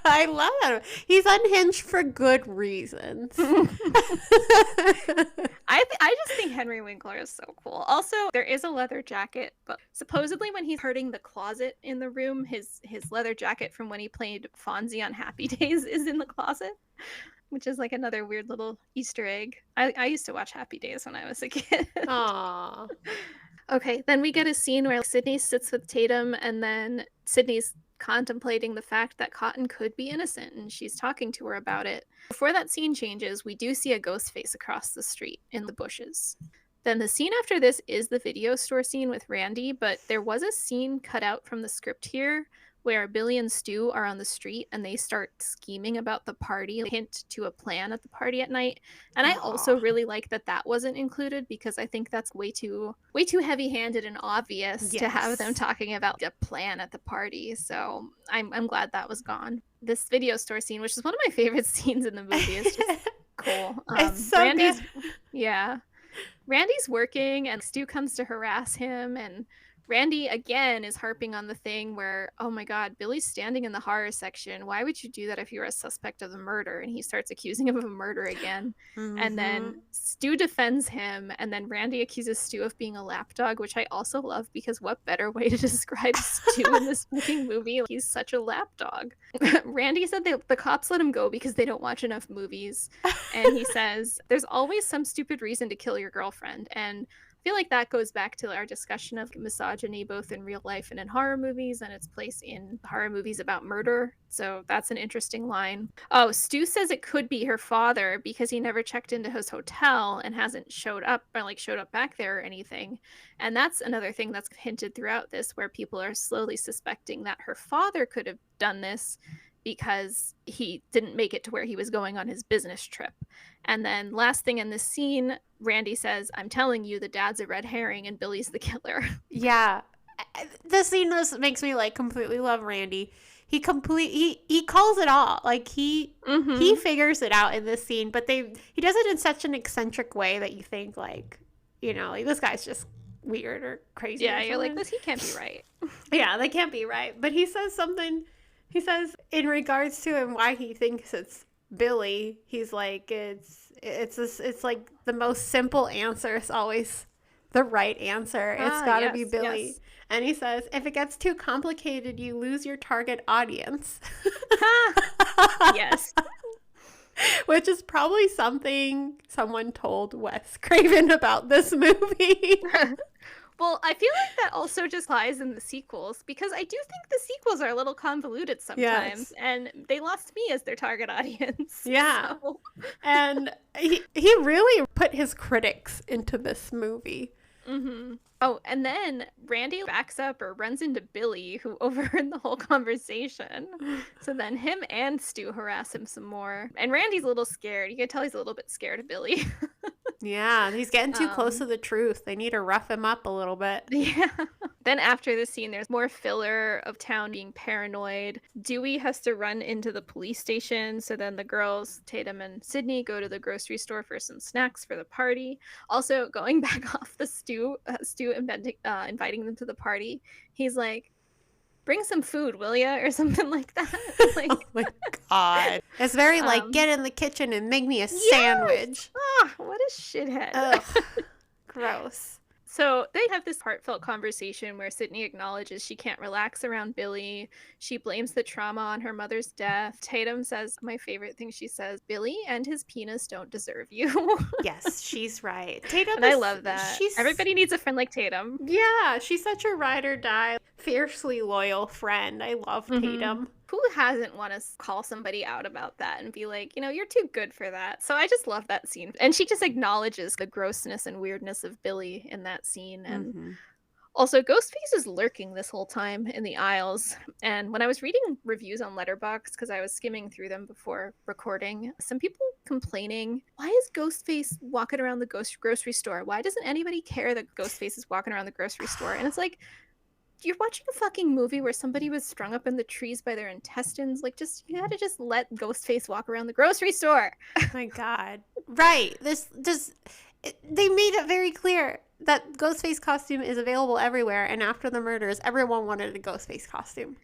I love him. He's unhinged for good reasons. I just think Henry Winkler is so cool. Also, there is a leather jacket, but supposedly when he's hurting the closet in the room, his leather jacket from when he played Fonzie on Happy Days is in the closet, which is like another weird little Easter egg. I used to watch Happy Days when I was a kid. Aww. Okay, then we get a scene where Sydney sits with Tatum, and then Sydney's contemplating the fact that Cotton could be innocent, and she's talking to her about it. Before that scene changes, we do see a ghost face across the street in the bushes. Then the scene after this is the video store scene with Randy, but there was a scene cut out from the script here where Billy and Stu are on the street and they start scheming about the party, hint to a plan at the party at night. And I also really like that that wasn't included because I think that's way too heavy-handed and obvious to have them talking about a plan at the party. So I'm glad that was gone. This video store scene, which is one of my favorite scenes in the movie, is just cool. It's so good. Yeah. Randy's working and Stu comes to harass him, and Randy again is harping on the thing where, oh my God, Billy's standing in the horror section. Why would you do that if you were a suspect of the murder? And he starts accusing him of a murder again. And then Stu defends him, and then Randy accuses Stu of being a lapdog, which I also love because what better way to describe Stu in this fucking movie? Like, he's such a lapdog. Randy said the cops let him go because they don't watch enough movies. And he says, there's always some stupid reason to kill your girlfriend. And I feel like that goes back to our discussion of misogyny both in real life and in horror movies and its place in horror movies about murder. So that's an interesting line. Oh, Stu says it could be her father because he never checked into his hotel and hasn't showed up back there or anything. And that's another thing that's hinted throughout this where people are slowly suspecting that her father could have done this because he didn't make it to where he was going on his business trip. And then last thing in this scene, Randy says, I'm telling you, the dad's a red herring and Billy's the killer. Yeah. The scene just makes me like completely love Randy. He calls it all. Like he figures it out in this scene, but he does it in such an eccentric way that you think like, you know, like this guy's just weird or crazy. Yeah, you're like, he can't be right. Yeah, they can't be right. But he says something. He says in regards to him why he thinks it's Billy, he's like it's like the most simple answer is always the right answer. It's got to be Billy. Yes. And he says if it gets too complicated, you lose your target audience. Yes. Which is probably something someone told Wes Craven about this movie. Well, I feel like that also just lies in the sequels because I do think the sequels are a little convoluted sometimes, and they lost me as their target audience. Yeah. So. And he really put his critics into this movie. Mm-hmm. Oh, and then Randy backs up or runs into Billy, who overheard the whole conversation. So then him and Stu harass him some more. And Randy's a little scared. You can tell he's a little bit scared of Billy. Yeah, he's getting too close to the truth. They need to rough him up a little bit. Yeah. Then after the scene, there's more filler of town being paranoid. Dewey has to run into the police station. So then the girls, Tatum and Sydney, go to the grocery store for some snacks for the party. Also, going back off the Stu inviting them to the party, he's like, bring some food, will ya? Or something like that. Like, oh my God. It's very like, get in the kitchen and make me a sandwich. Ah, what a shithead. Ugh. Gross. So they have this heartfelt conversation where Sydney acknowledges she can't relax around Billy. She blames the trauma on her mother's death. Tatum says, my favorite thing she says, Billy and his penis don't deserve you. Yes, she's right. Tatum And I love that. Everybody needs a friend like Tatum. Yeah, she's such a ride or die, fiercely loyal friend. I love Tatum. Who hasn't want to call somebody out about that and be like, you're too good for that? So I just love that scene. And she just acknowledges the grossness and weirdness of Billy in that scene. And also, Ghostface is lurking this whole time in the aisles. And when I was reading reviews on Letterboxd, because I was skimming through them before recording, some people complaining, why is Ghostface walking around the grocery store? Why doesn't anybody care that Ghostface is walking around the grocery store? And it's like, you're watching a fucking movie where somebody was strung up in the trees by their intestines. Like, you had to just let Ghostface walk around the grocery store. Oh my God. Right. They made it very clear that Ghostface costume is available everywhere. And after the murders, everyone wanted a Ghostface costume.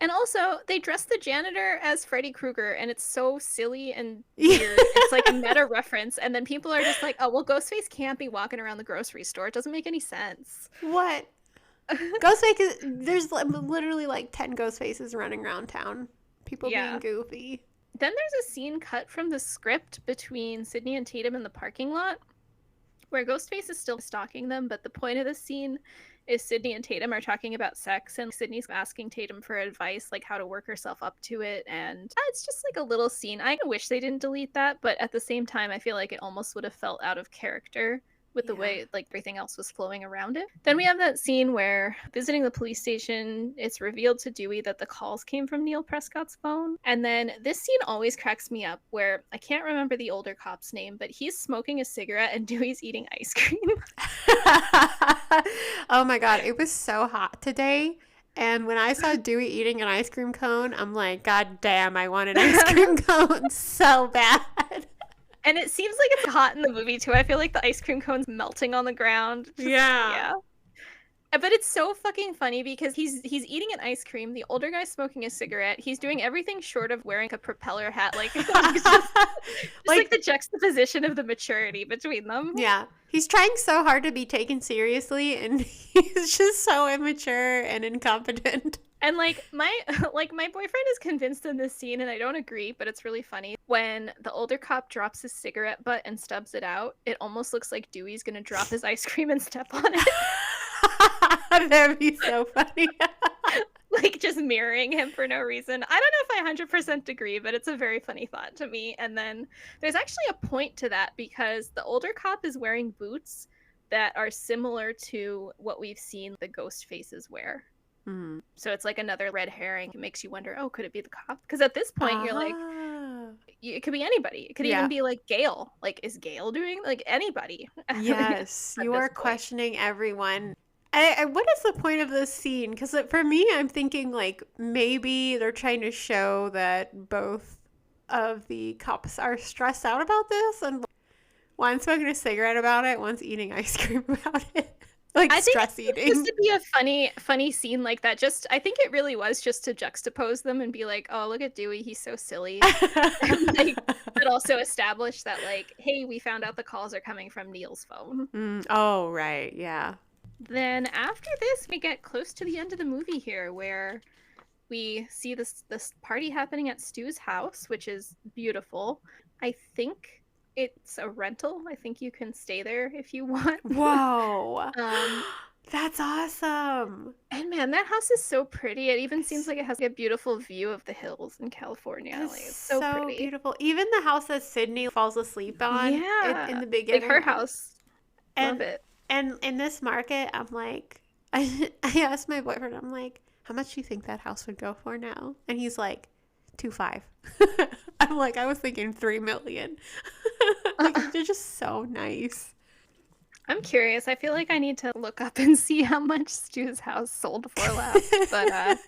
And also, they dressed the janitor as Freddy Krueger, and it's so silly and weird. It's like a meta reference. And then people are just like, oh, well, Ghostface can't be walking around the grocery store. It doesn't make any sense. What? Ghostface, there's literally like 10 Ghostfaces running around town. People being goofy. Then there's a scene cut from the script between Sydney and Tatum in the parking lot where Ghostface is still stalking them, but the point of the scene is Sydney and Tatum are talking about sex, and Sydney's asking Tatum for advice, like how to work herself up to it, and it's just like a little scene. I wish they didn't delete that, but at the same time, I feel like it almost would have felt out of character with the way like everything else was flowing around it. Then we have that scene where visiting the police station, it's revealed to Dewey that the calls came from Neil Prescott's phone. And then this scene always cracks me up where I can't remember the older cop's name, but he's smoking a cigarette and Dewey's eating ice cream. Oh my God, it was so hot today. And when I saw Dewey eating an ice cream cone, I'm like, God damn, I want an ice cream cone so bad. And it seems like it's hot in the movie, too. I feel like the ice cream cone's melting on the ground. Yeah. But it's so fucking funny because he's eating an ice cream. The older guy's smoking a cigarette. He's doing everything short of wearing a propeller hat. Like, it's just like the juxtaposition of the maturity between them. Yeah. He's trying so hard to be taken seriously, and he's just so immature and incompetent. And my boyfriend is convinced in this scene, and I don't agree, but it's really funny. When the older cop drops his cigarette butt and stubs it out, it almost looks like Dewey's gonna drop his ice cream and step on it. That'd be so funny. Like, just mirroring him for no reason. I don't know if I 100% agree, but it's a very funny thought to me. And then there's actually a point to that because the older cop is wearing boots that are similar to what we've seen the ghost faces wear. So it's like another red herring. It makes you wonder, oh, could it be the cop? Because at this point, you're like, it could be anybody. It could even be like Gail. Like, is Gail doing like anybody? Yes, you are questioning everyone. What is the point of this scene? Because for me, I'm thinking like maybe they're trying to show that both of the cops are stressed out about this, and one's smoking a cigarette about it, one's eating ice cream about it. Like, I stress eating. It used to be a funny scene like that. I think it really was just to juxtapose them and be like, oh, look at Dewey, he's so silly. And, but also establish that, like, hey, we found out the calls are coming from Neil's phone. Oh, right, yeah. Then after this, we get close to the end of the movie here, where we see this party happening at Stu's house, which is beautiful. I think it's a rental. I think you can stay there if you want. Whoa. That's awesome. And man, that house is so pretty. It even seems like it has a beautiful view of the hills in California. It's so pretty. Beautiful. Even the house that Sydney falls asleep on in the beginning. Like her house. Love it. And in this market, I'm like, I asked my boyfriend, I'm like, how much do you think that house would go for now? And he's like, 2.5. I'm like, I was thinking 3 million. Like, they're just so nice. I'm curious. I feel like I need to look up and see how much Stu's house sold for last. But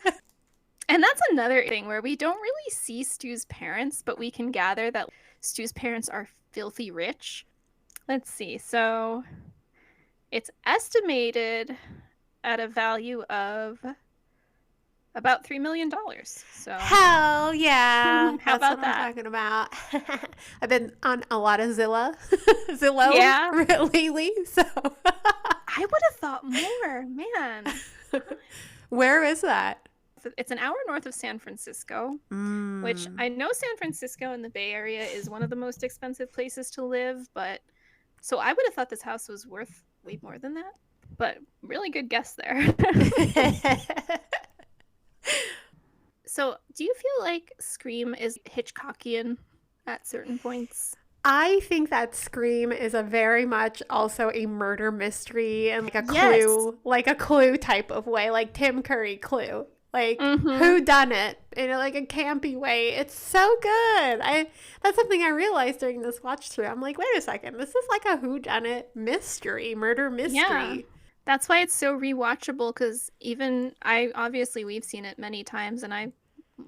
and that's another thing where we don't really see Stu's parents, but we can gather that Stu's parents are filthy rich. Let's see. So it's estimated at a value of about $3 million. So hell yeah. How about what that? I'm talking about. I've been on a lot of Zillow Yeah. lately, so I would have thought more, man. Where is that? It's an hour north of San Francisco, which I know San Francisco in the Bay Area is one of the most expensive places to live, but so I would have thought this house was worth way more than that. But really good guess there. So, do you feel like Scream is Hitchcockian at certain points? I think that Scream is a very much also a murder mystery and like a Yes. clue, like a clue type of way, like Tim Curry Clue. Like who done it in like a campy way. It's so good. That's something I realized during this watch through. I'm like, wait a second, this is like a who done it mystery, murder mystery. Yeah. That's why it's so rewatchable, because obviously we've seen it many times, and I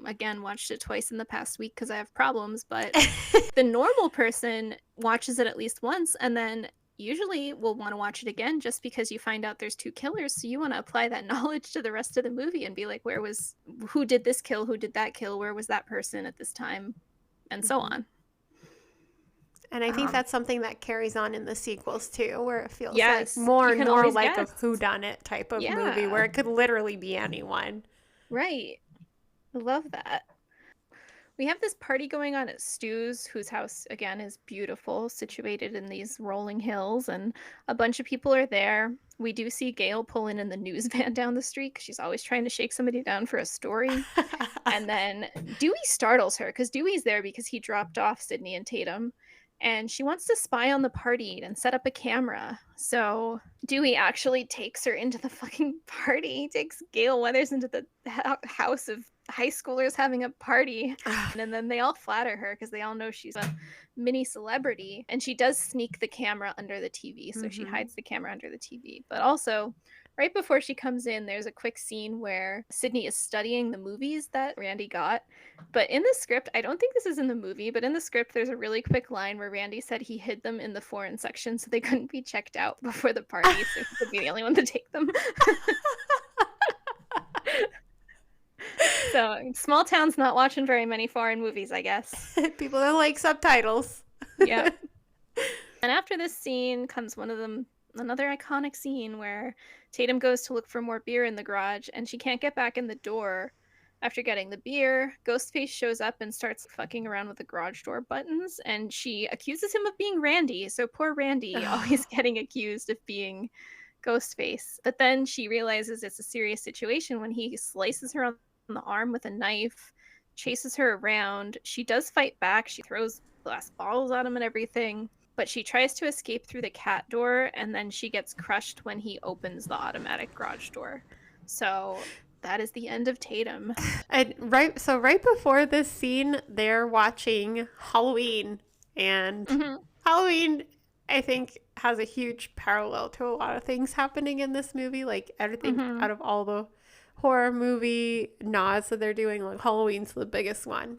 again watched it twice in the past week because I have problems, but the normal person watches it at least once and then usually will want to watch it again just because you find out there's two killers, so you want to apply that knowledge to the rest of the movie and be like, who did this kill, who did that kill, where was that person at this time, and so on. And I think that's something that carries on in the sequels too, where it feels Yes, like more you and can more always like guess. a whodunit type of Yeah. movie where it could literally be anyone. Right. I love that. We have this party going on at Stu's, whose house, again, is beautiful, situated in these rolling hills, and a bunch of people are there. We do see Gail pull in the news van down the street because she's always trying to shake somebody down for a story. And then Dewey startles her because Dewey's there because he dropped off Sydney and Tatum. And she wants to spy on the party and set up a camera. So Dewey actually takes her into the fucking party. He takes Gail Weathers into the house of high schoolers having a party. And then they all flatter her because they all know she's a mini celebrity. And she does sneak the camera under the TV. So she hides the camera under the TV. But also, right before she comes in, there's a quick scene where Sydney is studying the movies that Randy got. But in the script, I don't think this is in the movie, but in the script, there's a really quick line where Randy said he hid them in the foreign section so they couldn't be checked out before the party, so he could be the only one to take them. So, small town's not watching very many foreign movies, I guess. People don't like subtitles. Yeah. And after this scene comes another iconic scene where Tatum goes to look for more beer in the garage and she can't get back in the door. After getting the beer, Ghostface shows up and starts fucking around with the garage door buttons, and she accuses him of being Randy. So poor Randy, always getting accused of being Ghostface. But then she realizes it's a serious situation when he slices her on the arm with a knife, chases her around. She does fight back. She throws glass bottles at him and everything. But she tries to escape through the cat door, and then she gets crushed when he opens the automatic garage door. So that is the end of Tatum. And right before this scene, they're watching Halloween, and Halloween, I think, has a huge parallel to a lot of things happening in this movie. Like everything out of all the horror movie nods that they're doing, like Halloween's the biggest one,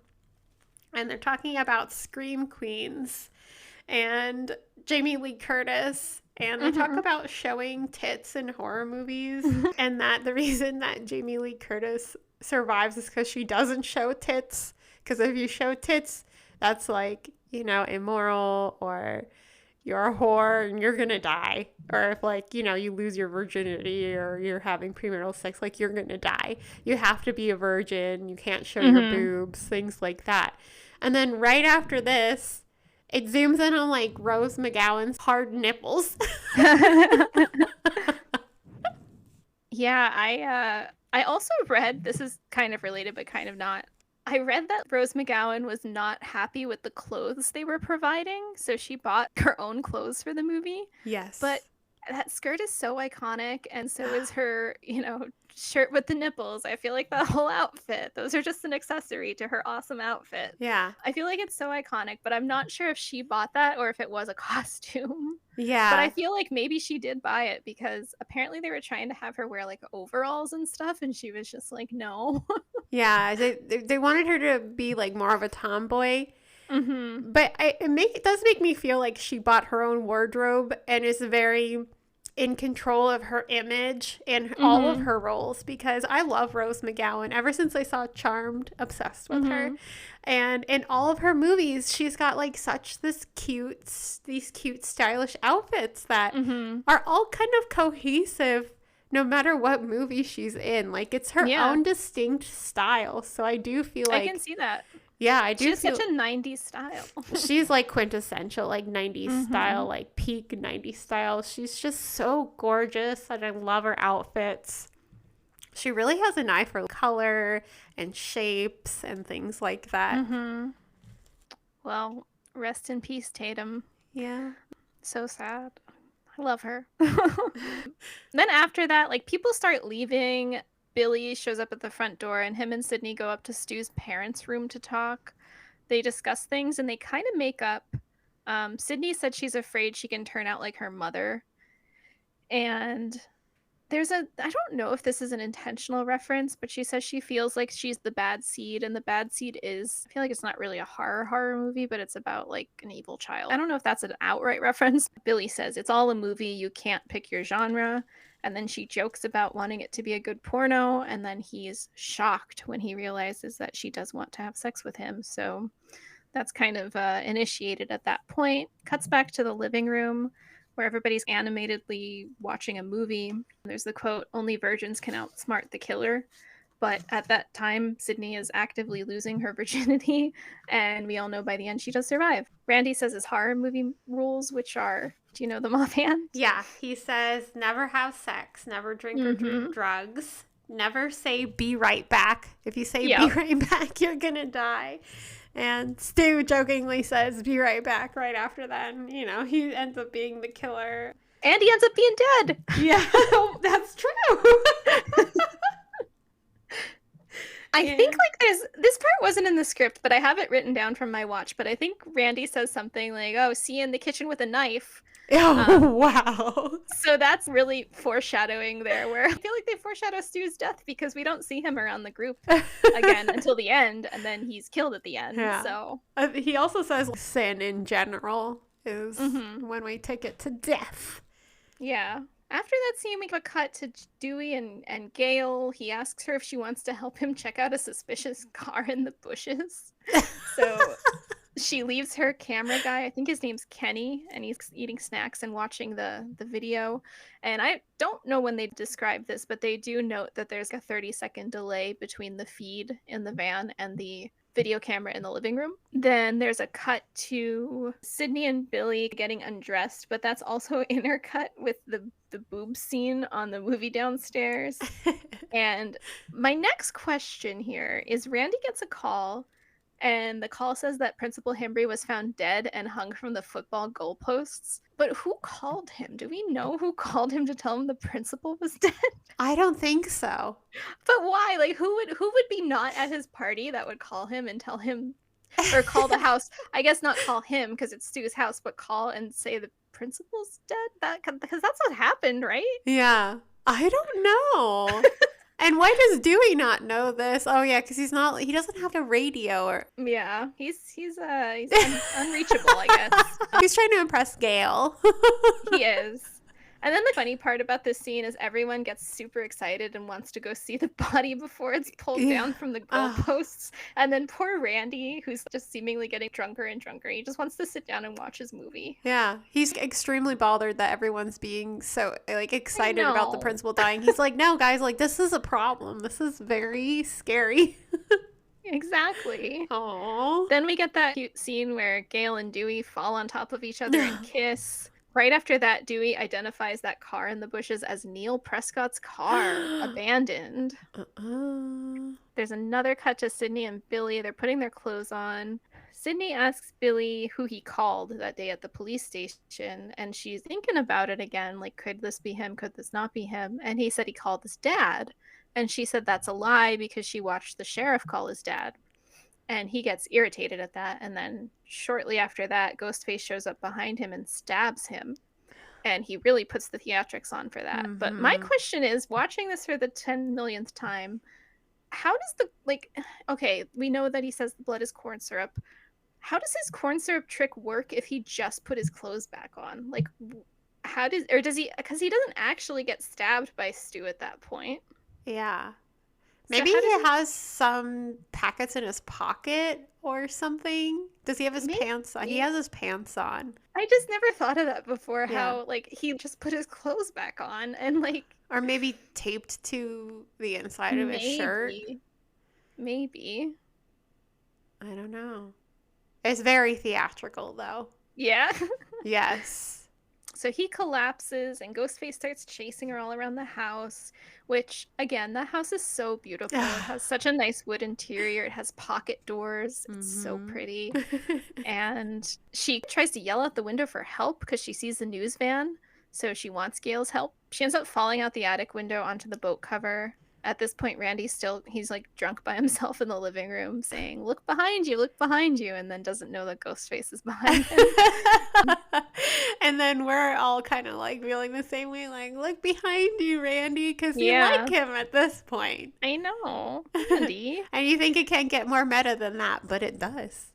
and they're talking about Scream Queens and Jamie Lee Curtis. And they talk about showing tits in horror movies, and that the reason that Jamie Lee Curtis survives is because she doesn't show tits. Because if you show tits, that's like, immoral, or you're a whore and you're gonna die. Or if, like, you lose your virginity or you're having premarital sex, like, you're gonna die. You have to be a virgin. You can't show your boobs, things like that. And then right after this, it zooms in on, like, Rose McGowan's hard nipples. Yeah, I also read, this is kind of related but kind of not, I read that Rose McGowan was not happy with the clothes they were providing, so she bought her own clothes for the movie. Yes. But that skirt is so iconic, and so is her, shirt with the nipples. I feel like that whole outfit, those are just an accessory to her awesome outfit. Yeah. I feel like it's so iconic, but I'm not sure if she bought that or if it was a costume. Yeah. But I feel like maybe she did buy it because apparently they were trying to have her wear like overalls and stuff, and she was just like, no. Yeah. They wanted her to be like more of a tomboy. But it does make me feel like she bought her own wardrobe and is very in control of her image and all of her roles, because I love Rose McGowan ever since I saw Charmed, obsessed with her. And in all of her movies, she's got like these cute stylish outfits that are all kind of cohesive no matter what movie she's in. Like, it's her own distinct style. So I do feel like I can see that. Yeah, I do. She has such a 90s style. She's like quintessential, like 90s style, like peak 90s style. She's just so gorgeous, and I love her outfits. She really has an eye for color and shapes and things like that. Well, rest in peace, Tatum. Yeah. So sad. I love her. Then after that, like, people start leaving. Billy shows up at the front door, and him and Sydney go up to Stu's parents' room to talk. They discuss things, and they kind of make up. Sydney said she's afraid she can turn out like her mother. And I don't know if this is an intentional reference, but she says she feels like she's the bad seed, and the bad seed is, I feel like it's not really a horror movie, but it's about like an evil child. I don't know if that's an outright reference. Billy says it's all a movie, you can't pick your genre. And then she jokes about wanting it to be a good porno, and then he's shocked when he realizes that she does want to have sex with him. So that's kind of initiated at that point. Cuts back to the living room where everybody's animatedly watching a movie. There's the quote, "Only virgins can outsmart the killer." But at that time, Sydney is actively losing her virginity, and we all know by the end she does survive. Randy says his horror movie rules, which are, do you know them offhand? Yeah, he says never have sex, never drink or drink drugs, never say "be right back." If you say "be right back," you're gonna die. And Stu jokingly says "be right back" right after that. And, you know, he ends up being the killer. And he ends up being dead. Yeah, that's true. I think like this part wasn't in the script, but I have it written down from my watch. But I think Randy says something like, "Oh, see you in the kitchen with a knife." Oh, wow. So that's really foreshadowing there, where I feel like they foreshadow Stu's death because we don't see him around the group again until the end, and then he's killed at the end. Yeah. So he also says sin in general is when we take it to death. Yeah. After that scene, we have a cut to Dewey and Gail. He asks her if she wants to help him check out a suspicious car in the bushes. So she leaves her camera guy, I think his name's Kenny, and he's eating snacks and watching the video. And I don't know when they describe this, but they do note that there's a 30-second delay between the feed in the van and the video camera in the living room. Then there's a cut to Sydney and Billy getting undressed, but that's also intercut with the boob scene on the movie downstairs. And my next question here is, Randy gets a call, and the call says that Principal Hembry was found dead and hung from the football goalposts. But who called him? Do we know who called him to tell him the principal was dead? I don't think so. But why? Like, who would be not at his party that would call him and tell him, or call the house? I guess not call him because it's Stu's house, but call and say the principal's dead? Because that's what happened, right? Yeah. I don't know. And why does Dewey not know this? Oh yeah, because he doesn't have a radio or. Yeah, he's unreachable, I guess. He's trying to impress Gail. He is. And then the funny part about this scene is everyone gets super excited and wants to go see the body before it's pulled down from the goalposts. And then poor Randy, who's just seemingly getting drunker and drunker, he just wants to sit down and watch his movie. Yeah, he's extremely bothered that everyone's being so like excited about the principal dying. He's like, no, guys, like this is a problem. This is very scary. Exactly. Aww. Then we get that cute scene where Gail and Dewey fall on top of each other and kiss. Right after that, Dewey identifies that car in the bushes as Neil Prescott's car, abandoned. There's another cut to Sydney and Billy. They're putting their clothes on. Sydney asks Billy who he called that day at the police station, and she's thinking about it again, like, could this be him? Could this not be him? And he said he called his dad. And she said that's a lie because she watched the sheriff call his dad. And he gets irritated at that. And then shortly after that, Ghostface shows up behind him and stabs him. And he really puts the theatrics on for that. But my question is, watching this for the 10 millionth time, how does okay, we know that he says the blood is corn syrup. How does his corn syrup trick work if he just put his clothes back on? Like, does he, because he doesn't actually get stabbed by Stu at that point. Yeah. So Maybe how he does has some packets in his pocket or something. Does he have his Maybe. pants on? He has his pants on. I just never thought of that before, Yeah. how, like, he just put his clothes back on and, like, Or maybe taped to the inside of his shirt. Maybe. I don't know. It's very theatrical, though. Yeah. Yes. So he collapses and Ghostface starts chasing her all around the house, which, again, that house is so beautiful. It has such a nice wood interior. It has pocket doors. It's so pretty. And she tries to yell out the window for help because she sees the news van. So she wants Gail's help. She ends up falling out the attic window onto the boat cover. At this point, he's like drunk by himself in the living room saying, look behind you, and then doesn't know that Ghostface is behind him. And then we're all kind of like feeling the same way, like, look behind you, Randy, because you like him at this point. I know. Randy. And you think it can't get more meta than that, but it does.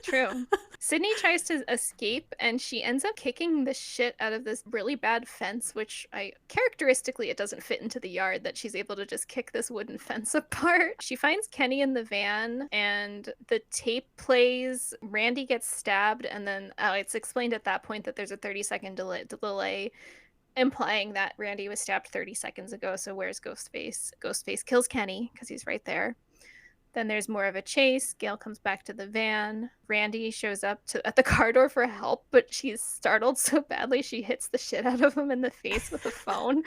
True. Sydney tries to escape and she ends up kicking the shit out of this really bad fence, which characteristically it doesn't fit into the yard that she's able to just kick this wooden fence apart. She finds Kenny in the van and the tape plays. Randy gets stabbed and then it's explained at that point that there's a 30-second delay implying that Randy was stabbed 30 seconds ago. So where's Ghostface? Ghostface kills Kenny because he's right there. Then there's more of a chase. Gail comes back to the van. Randy shows up at the car door for help, but she's startled so badly she hits the shit out of him in the face with a phone.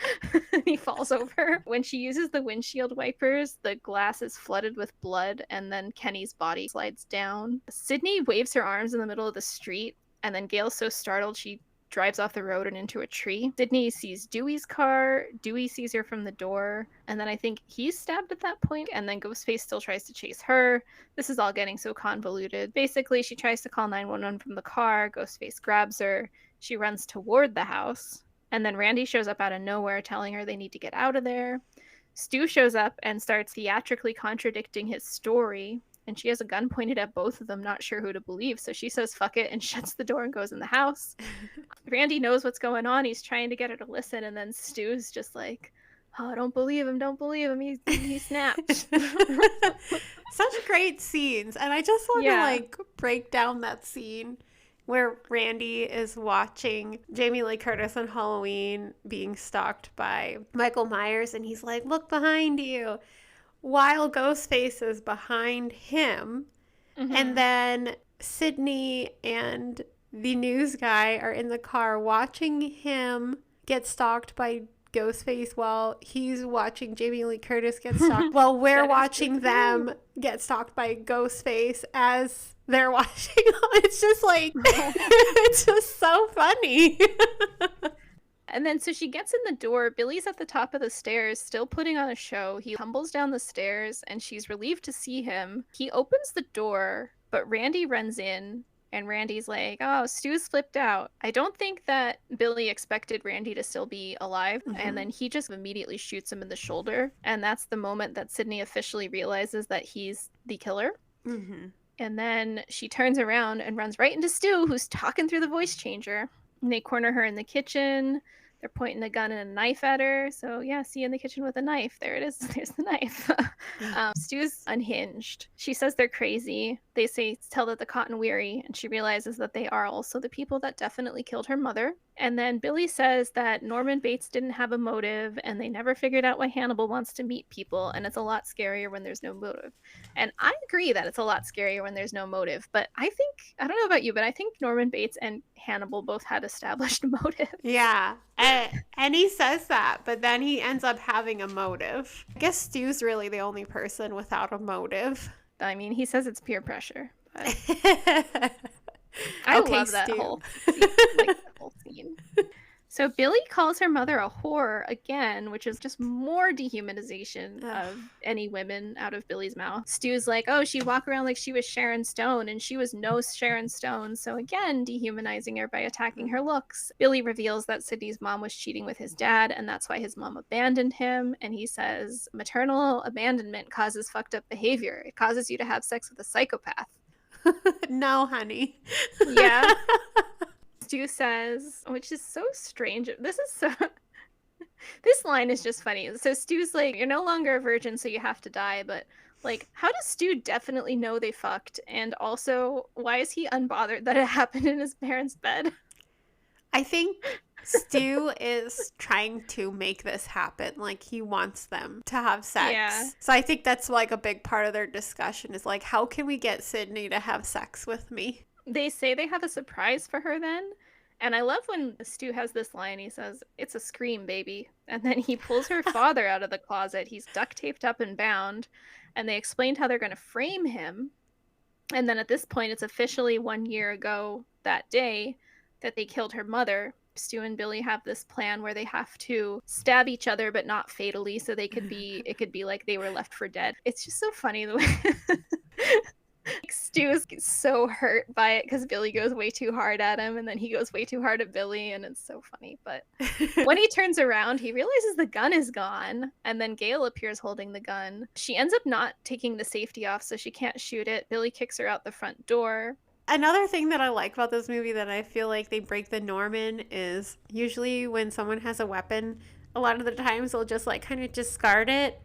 And he falls over. When she uses the windshield wipers, the glass is flooded with blood, and then Kenny's body slides down. Sydney waves her arms in the middle of the street, and then Gail's so startled she drives off the road and into a tree. Sydney sees Dewey's car. Dewey sees her from the door. And then I think he's stabbed at that point. And then Ghostface still tries to chase her. This is all getting so convoluted. Basically, she tries to call 911 from the car. Ghostface grabs her. She runs toward the house. And then Randy shows up out of nowhere telling her they need to get out of there. Stu shows up and starts theatrically contradicting his story. And she has a gun pointed at both of them, not sure who to believe. So she says, fuck it, and shuts the door and goes in the house. Randy knows what's going on. He's trying to get her to listen. And then Stu's just like, oh, don't believe him. He snapped. Such great scenes. And I just want to like break down that scene where Randy is watching Jamie Lee Curtis on Halloween being stalked by Michael Myers. And he's like, look behind you. While Ghostface is behind him, and then Sydney and the news guy are in the car watching him get stalked by Ghostface while he's watching Jamie Lee Curtis get stalked. Well, we're watching them get stalked by Ghostface as they're watching. It's just like, it's just so funny. And then so she gets in the door. Billy's at the top of the stairs, still putting on a show. He tumbles down the stairs and she's relieved to see him. He opens the door, but Randy runs in and Randy's like, oh, Stu's flipped out. I don't think that Billy expected Randy to still be alive. And then he just immediately shoots him in the shoulder. And that's the moment that Sydney officially realizes that he's the killer. And then she turns around and runs right into Stu, who's talking through the voice changer. And they corner her in the kitchen. They're pointing a gun and a knife at her. So yeah, see you in the kitchen with a knife. There it is. There's the knife. Stu's unhinged. She says they're crazy. They tell that the cotton weary, and she realizes that they are also the people that definitely killed her mother. And then Billy says that Norman Bates didn't have a motive, and they never figured out why Hannibal wants to meet people, and it's a lot scarier when there's no motive. And I agree that it's a lot scarier when there's no motive, but I don't know about you, but I think Norman Bates and Hannibal both had established motive. Yeah, and he says that, but then he ends up having a motive. I guess Stu's really the only person without a motive. I mean, he says it's peer pressure. But I love that whole scene. So Billy calls her mother a whore again, which is just more dehumanization of any women out of Billy's mouth. Stu's like, oh, she walked around like she was Sharon Stone, and she was no Sharon Stone. So again, dehumanizing her by attacking her looks. Billy reveals that Sydney's mom was cheating with his dad, and that's why his mom abandoned him. And he says, maternal abandonment causes fucked up behavior. It causes you to have sex with a psychopath. No, honey. Yeah. Stu says, which is so strange. This is so. This line is just funny. So Stu's like, "You're no longer a virgin, so you have to die." But like, how does Stu definitely know they fucked? And also, why is he unbothered that it happened in his parents' bed? I think Stu is trying to make this happen. Like, he wants them to have sex. Yeah. So I think that's like a big part of their discussion is like, how can we get Sydney to have sex with me? They say they have a surprise for her then. And I love when Stu has this line. He says, "It's a scream, baby." And then he pulls her father out of the closet. He's duct taped up and bound. And they explained how they're going to frame him. And then at this point, it's officially 1 year ago that day that they killed her mother. Stu and Billy have this plan where they have to stab each other, but not fatally, so it could be like they were left for dead. It's just so funny the way Stu is so hurt by it because Billy goes way too hard at him, and then he goes way too hard at Billy, and it's so funny. But when he turns around, he realizes the gun is gone, and then Gail appears holding the gun. She ends up not taking the safety off, so she can't shoot it. Billy kicks her out the front door. Another thing that I like about this movie that I feel like they break the norm in is usually when someone has a weapon, a lot of the times they'll just like kind of discard it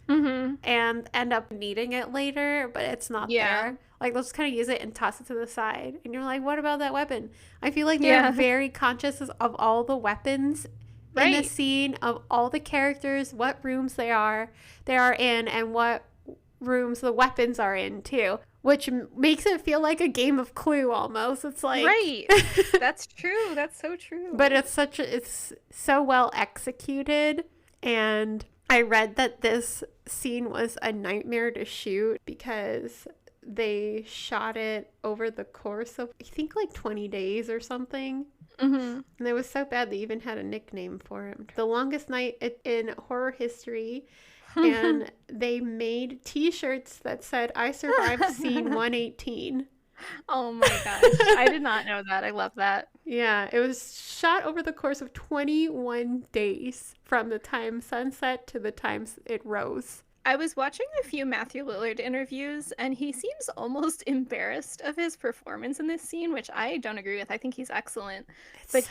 and end up needing it later, but it's not there. Like, they'll just kind of use it and toss it to the side. And you're like, what about that weapon? I feel like they're very conscious of all the weapons in the scene, of all the characters, what rooms they are in, and what rooms the weapons are in, too. Which makes it feel like a game of Clue almost. It's like... Right. That's true. That's so true. But it's so well executed. And I read that this scene was a nightmare to shoot because they shot it over the course of, I think, like 20 days or something. And it was so bad they even had a nickname for him. The longest night in horror history. And they made t-shirts that said, "I survived scene 118. Oh my gosh. I did not know that. I love that. Yeah, it was shot over the course of 21 days from the time sunset to the time it rose. I was watching a few Matthew Lillard interviews, and he seems almost embarrassed of his performance in this scene, which I don't agree with. I think he's excellent. But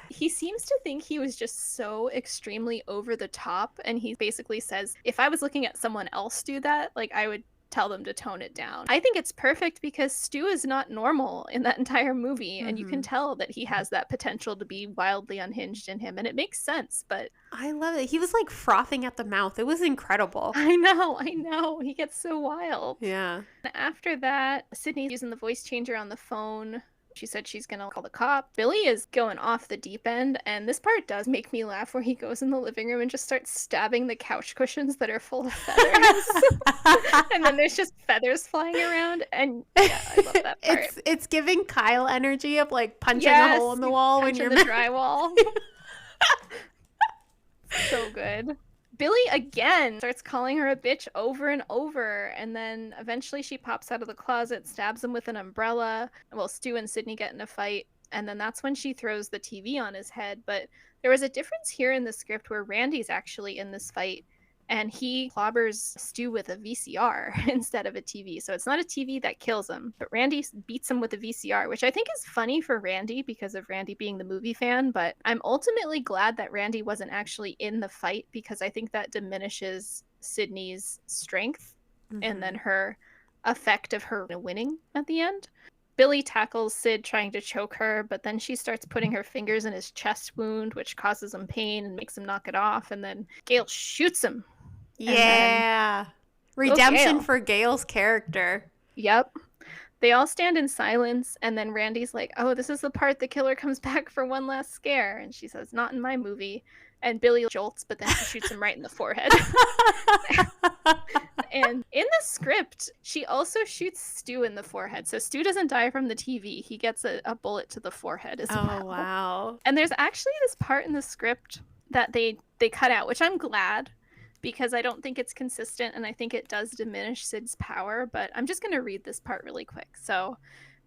he seems to think he was just so extremely over the top, and he basically says, if I was looking at someone else do that, like, I would tell them to tone it down. I think it's perfect because Stu is not normal in that entire movie, and you can tell that he has that potential to be wildly unhinged in him, and it makes sense. But I love it. He was like frothing at the mouth. It was incredible. I know. He gets so wild. Yeah. After that, Sydney's using the voice changer on the phone. She said she's gonna call the cop. Billy is going off the deep end, and this part does make me laugh where he goes in the living room and just starts stabbing the couch cushions that are full of feathers. And then there's just feathers flying around, and yeah, I love that part. It's giving Kyle energy of like punching a hole in the wall when you're in the drywall. So good. Billy again starts calling her a bitch over and over, and then eventually she pops out of the closet, stabs him with an umbrella. Well, Stu and Sydney get in a fight, and then that's when she throws the TV on his head. But there was a difference here in the script where Randy's actually in this fight, and he clobbers Stu with a VCR instead of a TV. So it's not a TV that kills him, but Randy beats him with a VCR, which I think is funny for Randy because of Randy being the movie fan. But I'm ultimately glad that Randy wasn't actually in the fight because I think that diminishes Sydney's strength and then her effect of her winning at the end. Billy tackles Sid trying to choke her, but then she starts putting her fingers in his chest wound, which causes him pain and makes him knock it off. And then Gail shoots him. Yeah. Redemption for Gail's character. Yep. They all stand in silence, and then Randy's like, "Oh, this is the part the killer comes back for one last scare." And she says, "Not in my movie." And Billy jolts, but then she shoots him right in the forehead. And in the script, she also shoots Stu in the forehead. So Stu doesn't die from the TV. He gets a bullet to the forehead as well. Oh, wow. And there's actually this part in the script that they cut out, which I'm glad, because I don't think it's consistent, and I think it does diminish Sid's power. But I'm just going to read this part really quick. So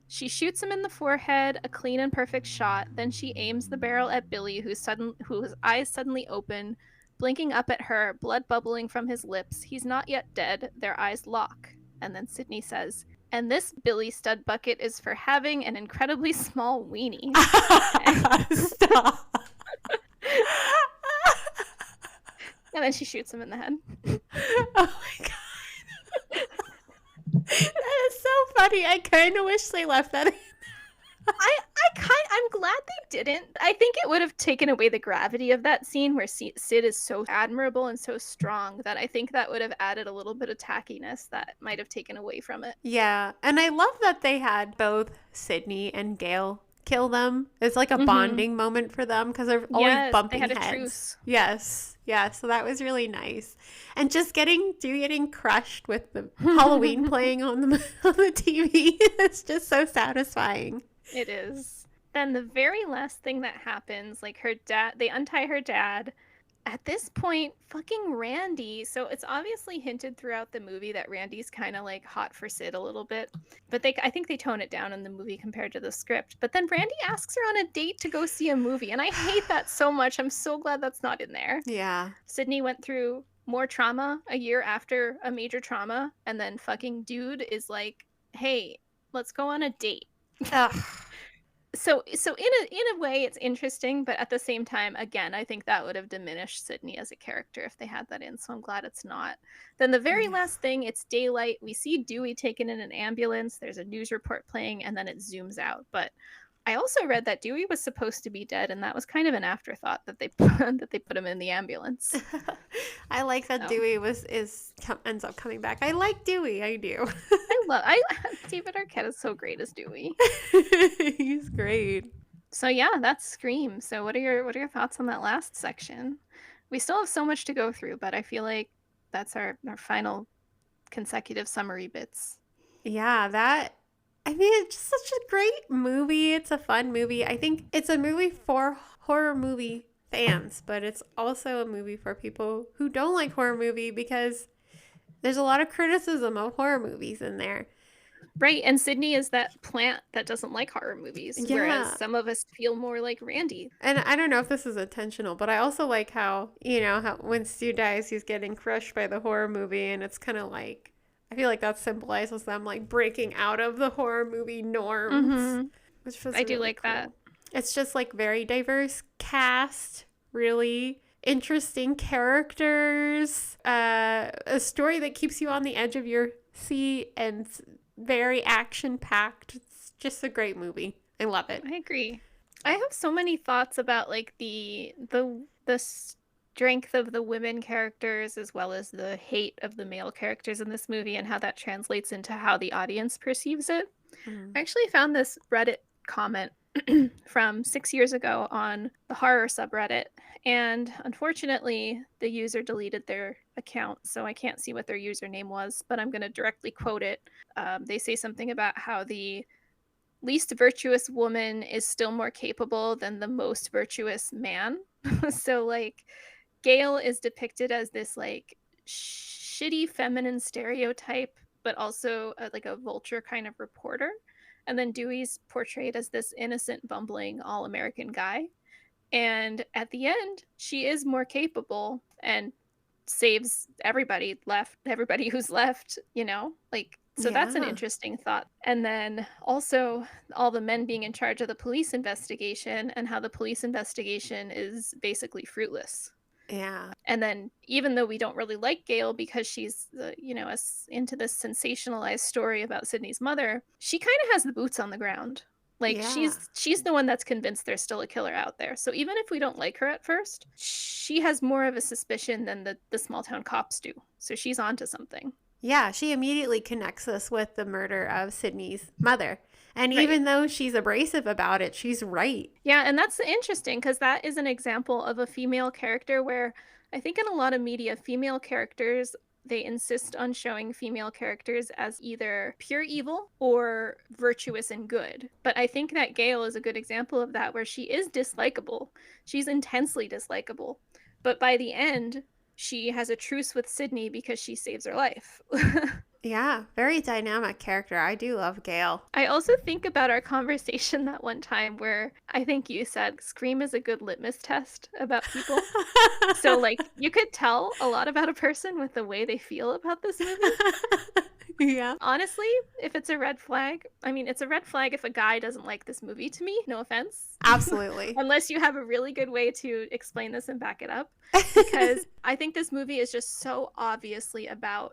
she shoots him in the forehead, a clean and perfect shot. Then she aims the barrel at Billy, whose eyes suddenly open, blinking up at her, blood bubbling from his lips. He's not yet dead. Their eyes lock. And then Sydney says, And this Billy stud bucket is for having an incredibly small weenie. Stop. And then she shoots him in the head. Oh my god. That is so funny. I kind of wish they left that in. I'm glad they didn't. I think it would have taken away the gravity of that scene where Sid is so admirable and so strong that I think that would have added a little bit of tackiness that might have taken away from it. Yeah, and I love that they had both Sydney and Gail kill them. It's like a bonding moment for them because they're always bumping they had heads. A truce. Yes, yeah, so that was really nice. And just getting crushed with the Halloween playing on the TV is just so satisfying. It is. Then the very last thing that happens, like her dad, they untie her dad. At this point, fucking Randy. So it's obviously hinted throughout the movie that Randy's kind of like hot for Sid a little bit. But I think they tone it down in the movie compared to the script. But then Randy asks her on a date to go see a movie. And I hate that so much. I'm so glad that's not in there. Yeah. Sydney went through more trauma a year after a major trauma. And then fucking dude is like, hey, let's go on a date. Ugh. So in a way it's interesting, but at the same time, again, I think that would have diminished Sydney as a character if they had that in, so I'm glad it's not. Then the very last thing, it's daylight. We see Dewey taken in an ambulance. There's a news report playing, and then it zooms out. But I also read that Dewey was supposed to be dead, and that was kind of an afterthought that they put him in the ambulance. I like that Dewey ends up coming back. I like Dewey. I do. David Arquette is so great as Dewey. He's great. So yeah, that's Scream. So what are your thoughts on that last section? We still have so much to go through, but I feel like that's our final consecutive summary bits. Yeah, it's just such a great movie. It's a fun movie. I think it's a movie for horror movie fans, but it's also a movie for people who don't like horror movie because there's a lot of criticism of horror movies in there. Right, and Sydney is that plant that doesn't like horror movies, whereas some of us feel more like Randy. And I don't know if this is intentional, but I also like how when Stu dies, he's getting crushed by the horror movie, and it's kind of like, I feel like that symbolizes them like breaking out of the horror movie norms. Which was I do really like cool. that. It's just like very diverse cast, really interesting characters, a story that keeps you on the edge of your seat, and very action-packed. It's just a great movie. I love it. I agree. I have so many thoughts about like the strength of the women characters as well as the hate of the male characters in this movie and how that translates into how the audience perceives it. I actually found this Reddit comment from 6 years ago on the horror subreddit, and unfortunately the user deleted their account, so I can't see what their username was, but I'm going to directly quote it. They say something about how the least virtuous woman is still more capable than the most virtuous man. So like Gail is depicted as this like shitty feminine stereotype, but also like a vulture kind of reporter. And then Dewey's portrayed as this innocent, bumbling, all-American guy. And at the end, she is more capable and saves everybody who's left, like, so that's an interesting thought. And then also all the men being in charge of the police investigation and how the police investigation is basically fruitless. Yeah. And then even though we don't really like Gail because she's, into this sensationalized story about Sydney's mother, she kind of has the boots on the ground. Like she's the one that's convinced there's still a killer out there. So even if we don't like her at first, she has more of a suspicion than the small town cops do. So she's onto something. Yeah, she immediately connects us with the murder of Sydney's mother. And even though she's abrasive about it, she's right. Yeah, and that's interesting because that is an example of a female character where I think in a lot of media, female characters, they insist on showing female characters as either pure evil or virtuous and good. But I think that Gail is a good example of that, where she is dislikable. She's intensely dislikable. But by the end, she has a truce with Sydney because she saves her life. Yeah, very dynamic character. I do love Gail. I also think about our conversation that one time where I think you said Scream is a good litmus test about people. So like you could tell a lot about a person with the way they feel about this movie. Yeah. Honestly, if it's a red flag, I mean, it's a red flag if a guy doesn't like this movie to me, no offense. Absolutely. Unless you have a really good way to explain this and back it up. Because I think this movie is just so obviously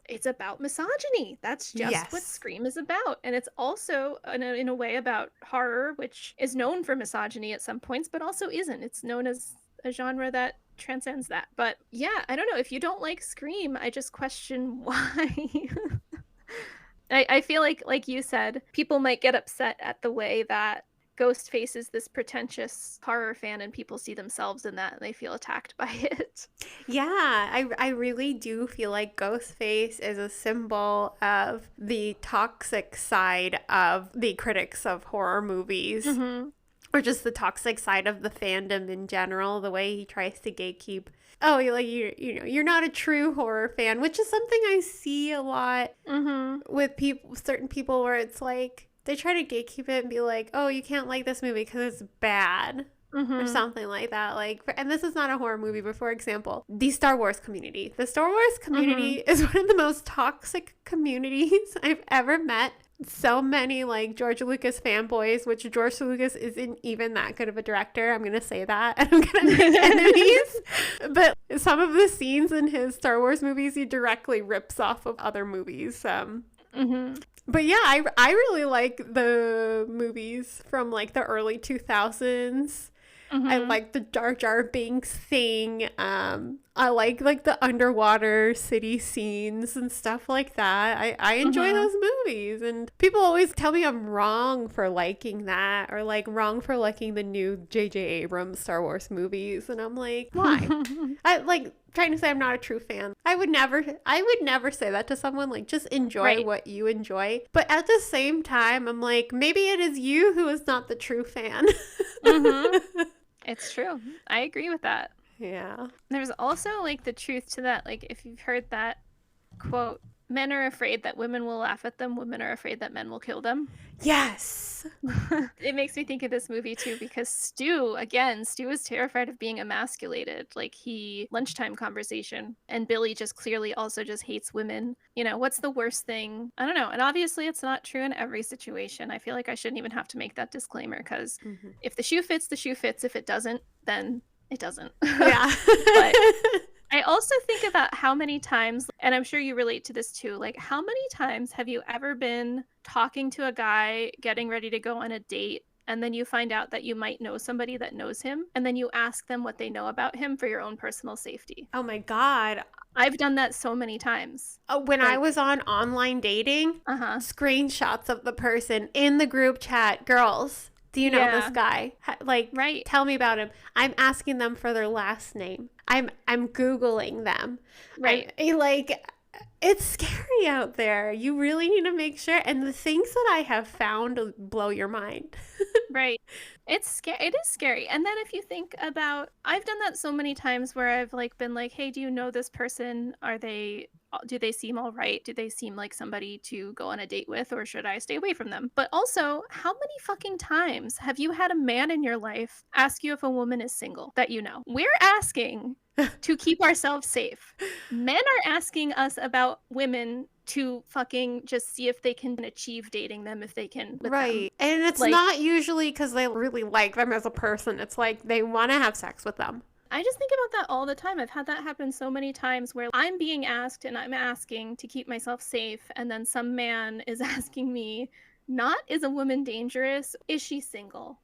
it's about misogyny. That's just what Yes. Scream is about. And it's also, in a way, about horror, which is known for misogyny at some points, but also isn't. It's known as a genre that transcends that. But yeah, I don't know. If you don't like Scream, I just question why. I feel like you said, people might get upset at the way that Ghostface is this pretentious horror fan and people see themselves in that and they feel attacked by it. Yeah, I really do feel like Ghostface is a symbol of the toxic side of the critics of horror movies. Mm-hmm. Or just the toxic side of the fandom in general, the way he tries to gatekeep. Oh, you're not a true horror fan, which is something I see a lot with certain people, where it's like they try to gatekeep it and be like, oh, you can't like this movie because it's bad. Or something like that. And this is not a horror movie, but for example, the Star Wars community. The Star Wars community is one of the most toxic communities I've ever met. So many George Lucas fanboys, which George Lucas isn't even that good of a director. I'm going to say that. And I'm going to make enemies. But some of the scenes in his Star Wars movies, he directly rips off of other movies. But yeah, I really like the movies from the early 2000s. I like the Jar Jar Binks thing. I like the underwater city scenes and stuff like that. I enjoy those movies, and people always tell me I'm wrong for liking that, or wrong for liking the new J.J. Abrams Star Wars movies, and I'm like, why? I trying to say I'm not a true fan. I would never say that to someone. Just enjoy what you enjoy. But at the same time, I'm like, maybe it is you who is not the true fan. It's true. I agree with that. Yeah. There's also the truth to that. If you've heard that quote, men are afraid that women will laugh at them, women are afraid that men will kill them. Yes. It makes me think of this movie too, because Stu is terrified of being emasculated. Lunchtime conversation, and Billy just clearly also just hates women. What's the worst thing? I don't know. And obviously it's not true in every situation. I feel like I shouldn't even have to make that disclaimer, because if the shoe fits, the shoe fits. If it doesn't, then it doesn't. Yeah. But I also think about how many times, and I'm sure you relate to this too, how many times have you ever been talking to a guy, getting ready to go on a date, and then you find out that you might know somebody that knows him, and then you ask them what they know about him for your own personal safety? Oh my God. I've done that so many times. When I was on online dating, screenshots of the person in the group chat, girls, do you know this guy? Right. Tell me about him. I'm asking them for their last name. I'm Googling them. Right. It's scary out there. You really need to make sure. And the things that I have found will blow your mind. Right. It is scary. And then if you think about, I've done that so many times where I've been hey, do you know this person? Do they seem all right? Do they seem like somebody to go on a date with, or should I stay away from them? But also, how many fucking times have you had a man in your life ask you if a woman is single that you know? We're asking to keep ourselves safe. Men are asking us about women to fucking just see if they can achieve dating them, if they can with right. them. And it's not usually because they really like them as a person. It's they want to have sex with them. I just think about that all the time. I've had that happen so many times where I'm being asked and I'm asking to keep myself safe, and then some man is asking me, not is a woman dangerous, is she single?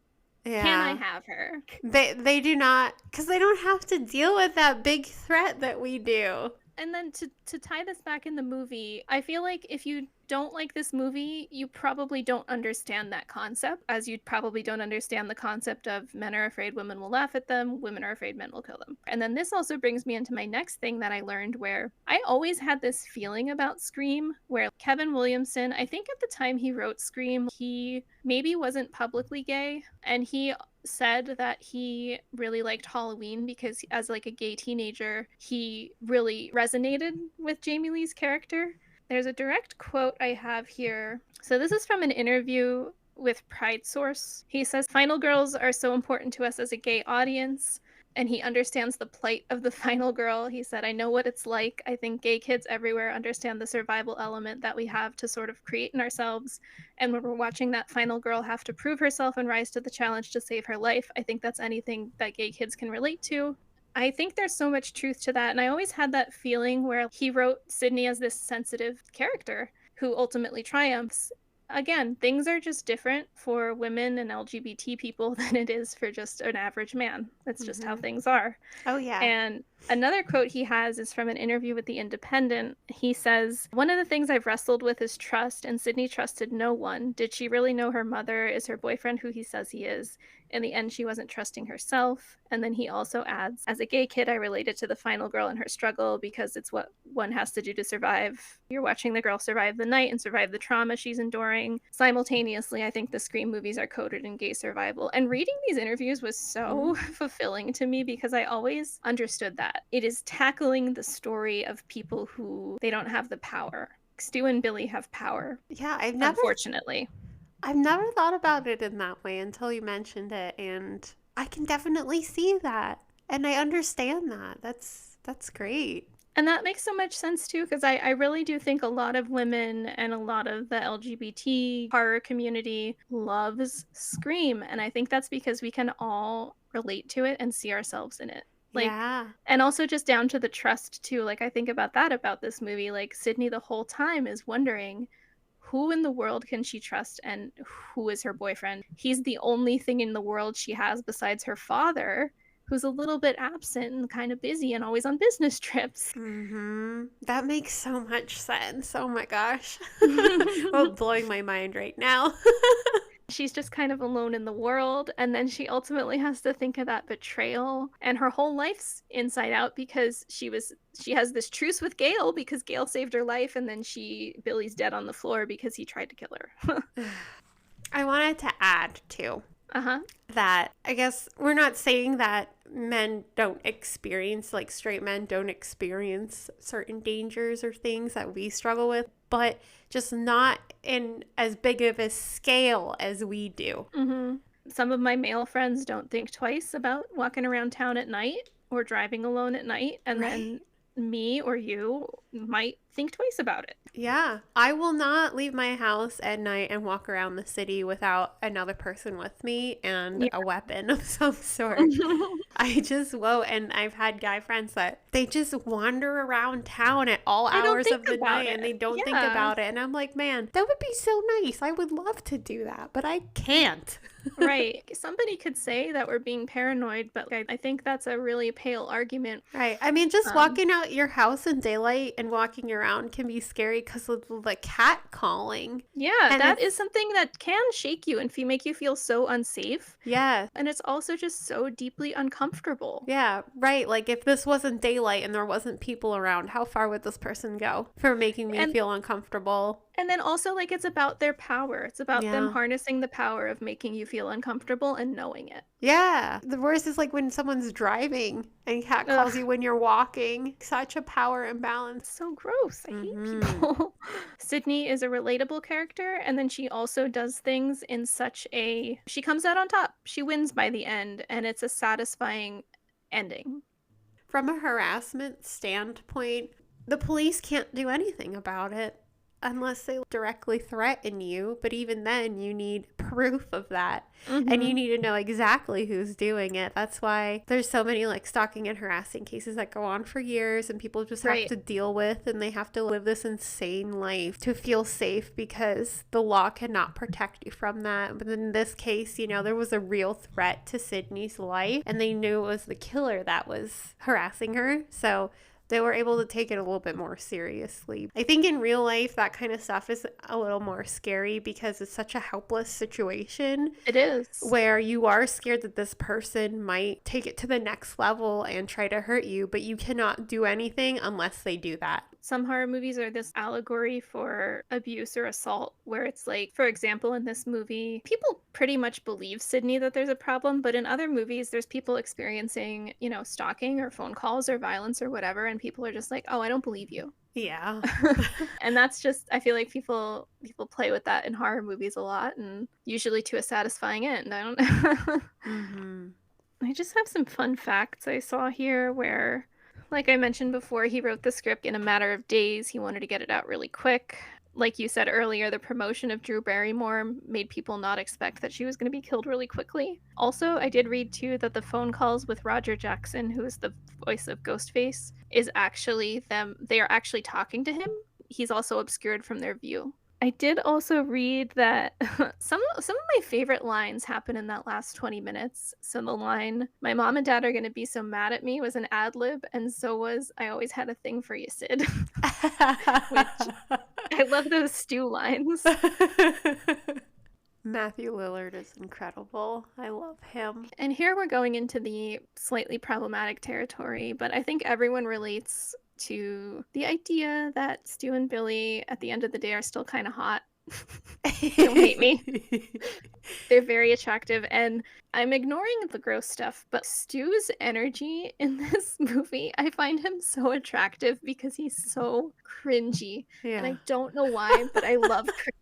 Yeah. Can I have her? They do not, because they don't have to deal with that big threat that we do. And then to tie this back in the movie, I feel like if you don't like this movie, you probably don't understand that concept, as you probably don't understand the concept of men are afraid women will laugh at them, women are afraid men will kill them. And then this also brings me into my next thing that I learned, where I always had this feeling about Scream, where Kevin Williamson, I think at the time he wrote Scream, he maybe wasn't publicly gay, and he said that he really liked Halloween because as a gay teenager, he really resonated with Jamie Lee's character. There's a direct quote I have here. So this is from an interview with Pride Source. He says, "Final girls are so important to us as a gay audience, and he understands the plight of the final girl. He said, I know what it's like. I think gay kids everywhere understand the survival element that we have to sort of create in ourselves. And when we're watching that final girl have to prove herself and rise to the challenge to save her life, I think that's anything that gay kids can relate to. I think there's so much truth to that. And I always had that feeling where he wrote Sydney as this sensitive character who ultimately triumphs. Again, things are just different for women and LGBT people than it is for just an average man. That's just how things are. Oh, yeah. And another quote he has is from an interview with The Independent. He says, one of the things I've wrestled with is trust, and Sydney trusted no one. Did she really know her mother? Is her boyfriend who he says he is? In the end, she wasn't trusting herself. And then he also adds, as a gay kid, I related to the final girl and her struggle because it's what one has to do to survive. You're watching the girl survive the night and survive the trauma she's enduring. Simultaneously, I think the Scream movies are coded in gay survival. And reading these interviews was so fulfilling to me because I always understood that. It is tackling the story of people who they don't have the power. Stu and Billy have power. Yeah, unfortunately. I've never thought about it in that way until you mentioned it, and I can definitely see that. And I understand that. That's great. And that makes so much sense too, because I really do think a lot of women and a lot of the LGBT horror community loves Scream. And I think that's because we can all relate to it and see ourselves in it. Like, yeah. And also just down to the trust too. Like, I think about this movie. Like, Sydney the whole time is wondering, who in the world can she trust and who is her boyfriend? He's the only thing in the world she has besides her father, who's a little bit absent and kind of busy and always on business trips. That makes so much sense. Oh my gosh. Well, blowing my mind right now. She's just kind of alone in the world, and then she ultimately has to think of that betrayal, and her whole life's inside out because she has this truce with Gail because Gail saved her life, and then Billy's dead on the floor because he tried to kill her. I wanted to add too that I guess we're not saying that men don't experience, like straight men don't experience certain dangers or things that we struggle with, but just not in as big of a scale as we do. Some of my male friends don't think twice about walking around town at night or driving alone at night, and then me or you might think twice about it. Yeah, I will not leave my house at night and walk around the city without another person with me and a weapon of some sort. I just won't. And I've had guy friends that they just wander around town at all hours of the night and they don't think about it. And I'm like, man, that would be so nice. I would love to do that, but I can't. Right. Somebody could say that we're being paranoid, but I think that's a really pale argument. Right. I mean, just walking out your house in daylight and walking around can be scary because of the cat calling. Yeah, and that is something that can shake you and make you feel so unsafe. Yeah. And it's also just so deeply uncomfortable. Yeah, right. Like if this wasn't daylight and there wasn't people around, how far would this person go for making me feel uncomfortable? And then also, like, it's about their power. It's about them harnessing the power of making you feel uncomfortable and knowing it. Yeah. The worst is like when someone's driving and cat calls you when you're walking. Such a power imbalance. So gross. I hate people. Sydney is a relatable character, and then she also does things in she comes out on top. She wins by the end, and it's a satisfying ending. From a harassment standpoint, the police can't do anything about it unless they directly threaten you. But even then, you need proof of that. And you need to know exactly who's doing it. That's why there's so many like stalking and harassing cases that go on for years and people just have to deal with, and they have to live this insane life to feel safe because the law cannot protect you from that. But in this case, you know, there was a real threat to Sydney's life and they knew it was the killer that was harassing her. So they were able to take it a little bit more seriously. I think in real life, that kind of stuff is a little more scary because it's such a helpless situation. It is. Where you are scared that this person might take it to the next level and try to hurt you, but you cannot do anything unless they do that. Some horror movies are this allegory for abuse or assault, where it's like, for example, in this movie, people pretty much believe Sydney that there's a problem, but in other movies, there's people experiencing, you know, stalking or phone calls or violence or whatever, and people are just like, oh, I don't believe you. Yeah. And that's just, I feel like people play with that in horror movies a lot, and usually to a satisfying end. I don't know. I just have some fun facts I saw here where, like I mentioned before, he wrote the script in a matter of days. He wanted to get it out really quick. Like you said earlier, the promotion of Drew Barrymore made people not expect that she was going to be killed really quickly. Also, I did read too that the phone calls with Roger Jackson, who is the voice of Ghostface, is actually them. They are actually talking to him. He's also obscured from their view. I did also read that some of my favorite lines happen in that last 20 minutes. So the line, "My mom and dad are going to be so mad at me," was an ad lib, and so was "I always had a thing for you, Sid." Which I love those Stu lines. Matthew Lillard is incredible. I love him. And here we're going into the slightly problematic territory, but I think everyone relates to the idea that Stu and Billy at the end of the day are still kind of hot. Don't hate me. They're very attractive, and I'm ignoring the gross stuff, but Stu's energy in this movie, I find him so attractive because he's so cringy. Yeah. And I don't know why, but I love cringe.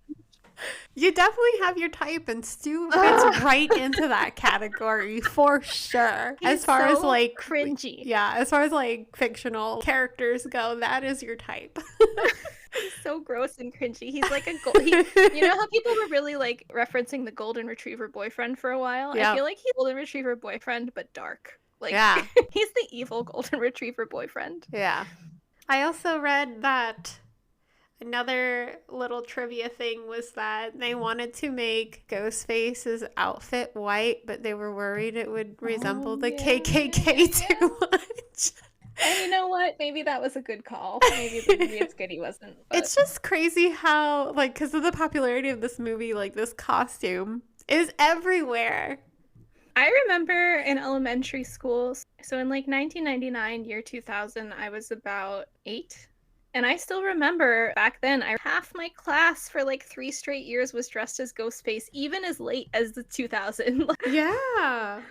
You definitely have your type, and Stu fits right into that category for sure. He's as far as so like cringy. Yeah, as far as like fictional characters go, that is your type. He's so gross and cringy. He's like you know how people were really like referencing the golden retriever boyfriend for a while? Yeah. I feel like he's golden retriever boyfriend, but dark. Like, Yeah. He's the evil golden retriever boyfriend. Yeah. I also read that another little trivia thing was that they wanted to make Ghostface's outfit white, but they were worried it would resemble the KKK too much. And you know what? Maybe that was a good call. Maybe it's good he wasn't. But... It's just crazy how, like, because of the popularity of this movie, like, this costume is everywhere. I remember in elementary school, so in like 1999, year 2000, I was about 8. And I still remember back then, half my class for like 3 straight years was dressed as Ghostface, even as late as the 2000. Yeah.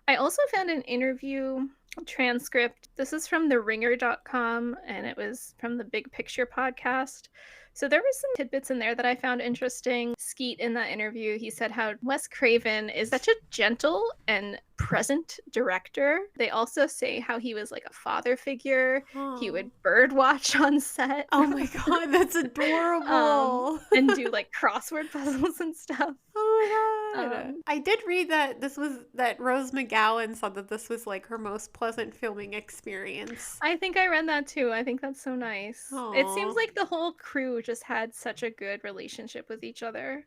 I also found an interview transcript. This is from theringer.com, and it was from the Big Picture podcast. So there were some tidbits in there that I found interesting. Skeet, in that interview, he said how Wes Craven is such a gentle and present director. They also say how he was like a father figure. Aww. He would bird watch on set. Oh my god, that's adorable. And do like crossword puzzles and stuff. Oh my god. I did read that Rose McGowan said that this was like her most pleasant filming experience. I think I read that too. I think that's so nice. Aww. It seems like the whole crew just had such a good relationship with each other.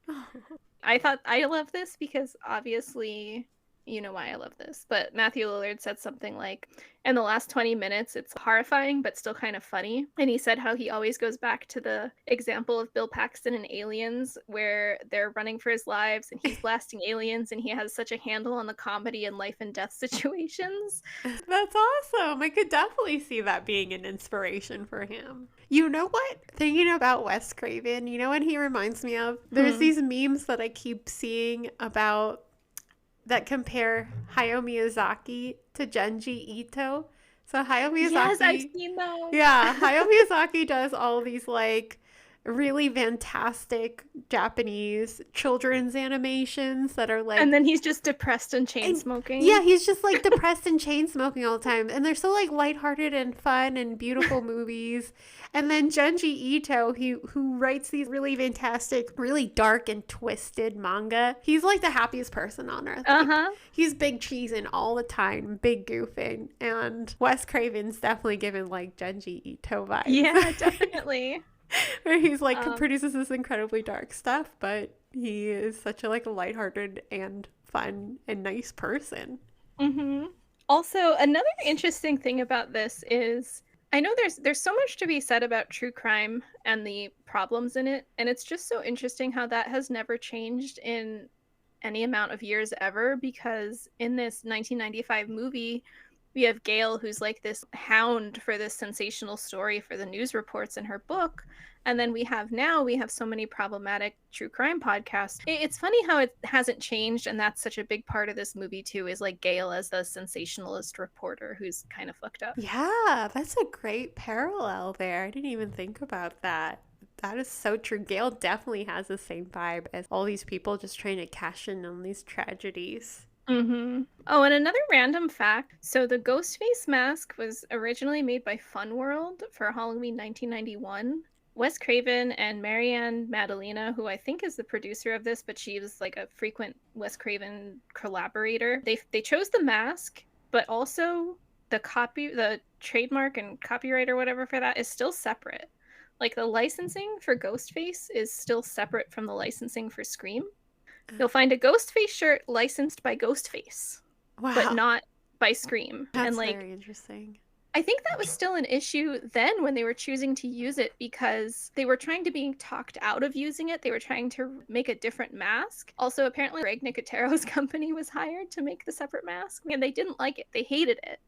I thought I love this because obviously you know why I love this, but Matthew Lillard said something like, in the last 20 minutes, it's horrifying, but still kind of funny. And he said how he always goes back to the example of Bill Paxton in Aliens, where they're running for his lives and he's blasting aliens, and he has such a handle on the comedy and life and death situations. That's awesome. I could definitely see that being an inspiration for him. You know what? Thinking about Wes Craven, you know what he reminds me of? There's these memes that I keep seeing about that compare Hayao Miyazaki to Junji Ito. So Hayao Miyazaki... Yes, I've seen those. Yeah, Hayao Miyazaki does all these like really fantastic Japanese children's animations that are like... And then he's just depressed and chain smoking. Yeah, he's just like depressed and chain smoking all the time. And they're so like lighthearted and fun and beautiful movies. And then Junji Ito, who writes these really fantastic, really dark and twisted manga, he's like the happiest person on earth. Like, he's big cheesing all the time, big goofing. And Wes Craven's definitely given like Junji Ito vibes. Yeah, definitely. Where he's like produces this incredibly dark stuff, but he is such a like a lighthearted and fun and nice person. Also, another interesting thing about this is I know there's so much to be said about true crime and the problems in it, and it's just so interesting how that has never changed in any amount of years ever, because in this 1995 movie, we have Gail, who's like this hound for this sensational story for the news reports in her book. And then we have so many problematic true crime podcasts. It's funny how it hasn't changed, and that's such a big part of this movie too, is like Gail as the sensationalist reporter who's kind of fucked up. Yeah, that's a great parallel there. I didn't even think about that. That is so true. Gail definitely has the same vibe as all these people just trying to cash in on these tragedies. Oh, and another random fact. So the Ghostface mask was originally made by Fun World for Halloween 1991. Wes Craven and Marianne Madalena, who I think is the producer of this, but she was like a frequent Wes Craven collaborator. They chose the mask, but also the trademark and copyright or whatever for that is still separate. Like the licensing for Ghostface is still separate from the licensing for Scream. You'll find a Ghostface shirt licensed by Ghostface, but Wow. not by Scream. That's And like very interesting. I think that was still an issue then when they were choosing to use it because they were trying to be talked out of using it. They were trying to make a different mask. Also, apparently, Greg Nicotero's company was hired to make the separate mask, and they didn't like it. They hated it.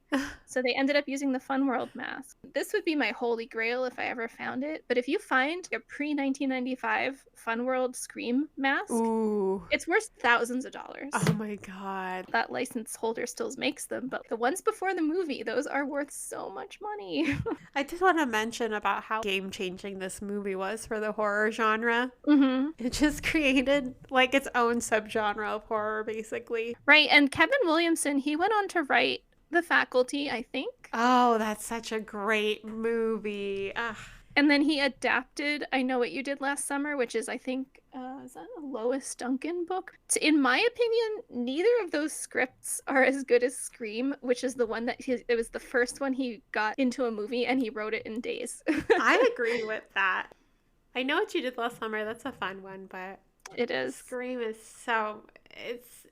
So they ended up using the Fun World mask. This would be my holy grail if I ever found it. But if you find a pre-1995 Fun World Scream mask, Ooh. it's worth thousands of dollars. Oh my God. That license holder still makes them, but the ones before the movie, those are worth so much money. I just want to mention about how game-changing this movie was for the horror genre. It just created like its own subgenre of horror, basically. Right, and Kevin Williamson, he went on to write The Faculty, I think. Oh, that's such a great movie. Ugh. And then he adapted I Know What You Did Last Summer, which is, I think, is that a Lois Duncan book? In my opinion, neither of those scripts are as good as Scream, which is the one that it was the first one he got into a movie, and he wrote it in days. I agree with that. I Know What You Did Last Summer. That's a fun one, but it is. Scream is so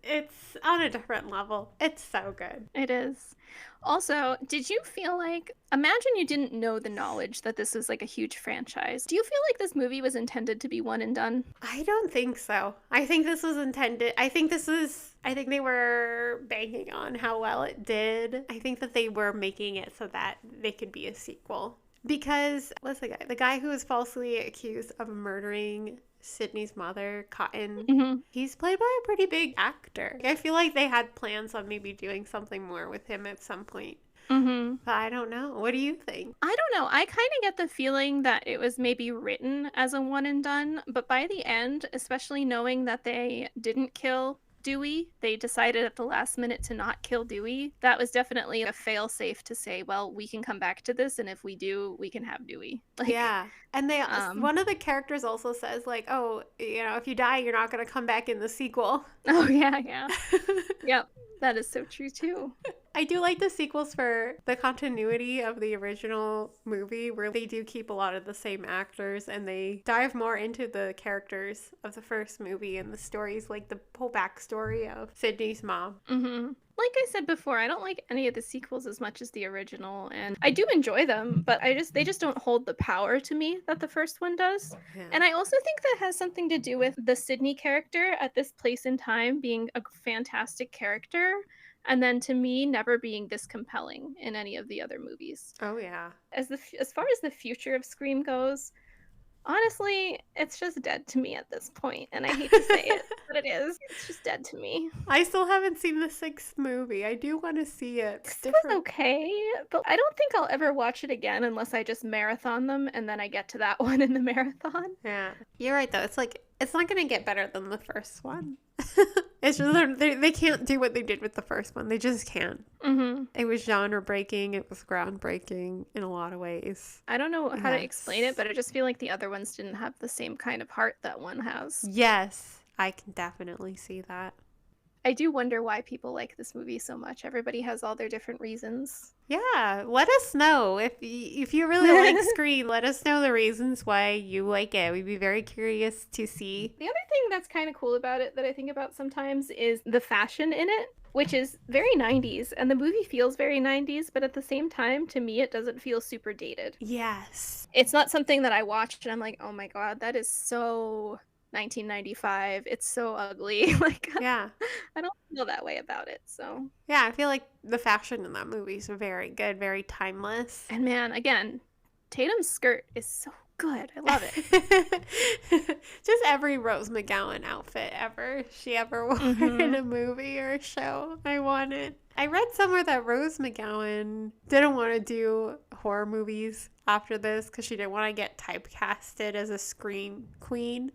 it's on a different level. It's so good. It is. Also, did you feel like, imagine you didn't know the knowledge that this was like a huge franchise. Do you feel like this movie was intended to be one and done? I don't think so. I think this was intended. I think they were banking on how well it did. I think that they were making it so that they could be a sequel. Because, what's the guy? The guy who was falsely accused of murdering Sydney's mother, Cotton, he's played by a pretty big actor. I feel like they had plans on maybe doing something more with him at some point. But I don't know. What do you think? I don't know. I kind of get the feeling that it was maybe written as a one and done, but by the end, especially knowing that they didn't kill Dewey, they decided at the last minute to not kill Dewey. That was definitely a fail-safe to say, well, we can come back to this, and if we do, we can have Dewey. Like, yeah. And they one of the characters also says, like, oh, if you die, you're not going to come back in the sequel. Oh, yeah. Yep. That is so true, too. I do like the sequels for the continuity of the original movie, where they do keep a lot of the same actors and they dive more into the characters of the first movie and the stories, like the whole backstory of Sydney's mom. Like I said before, I don't like any of the sequels as much as the original, and I do enjoy them, but they just don't hold the power to me that the first one does. Yeah. And I also think that has something to do with the Sydney character at this place in time being a fantastic character, and then to me never being this compelling in any of the other movies. Oh yeah. As far as the future of Scream goes, honestly, it's just dead to me at this point, and I hate to say it, but it is. It's just dead to me. I still haven't seen the sixth movie. I do want to see it. It was okay, but I don't think I'll ever watch it again unless I just marathon them, and then I get to that one in the marathon. Yeah. You're right, though. It's like, it's not going to get better than the first one. It's just, they can't do what they did with the first one. They just can't. It was genre breaking. It was groundbreaking in a lot of ways. I don't know how to explain it, but I just feel like the other ones didn't have the same kind of heart that one has. Yes, I can definitely see that. I do wonder why people like this movie so much. Everybody has all their different reasons. Yeah, let us know. If you really like Scream, let us know the reasons why you like it. We'd be very curious to see. The other thing that's kind of cool about it that I think about sometimes is the fashion in it, which is very 90s. And the movie feels very 90s, but at the same time, to me, it doesn't feel super dated. Yes. It's not something that I watched and I'm like, oh my God, that is so 1995. It's so ugly. Like, yeah, I don't feel that way about it. So yeah, I feel like the fashion in that movie is very good, very timeless. And man, again, Tatum's skirt is so good. I love it. Just every Rose McGowan outfit she ever wore in a movie or a show. I want it. I read somewhere that Rose McGowan didn't want to do horror movies after this because she didn't want to get typecasted as a scream queen.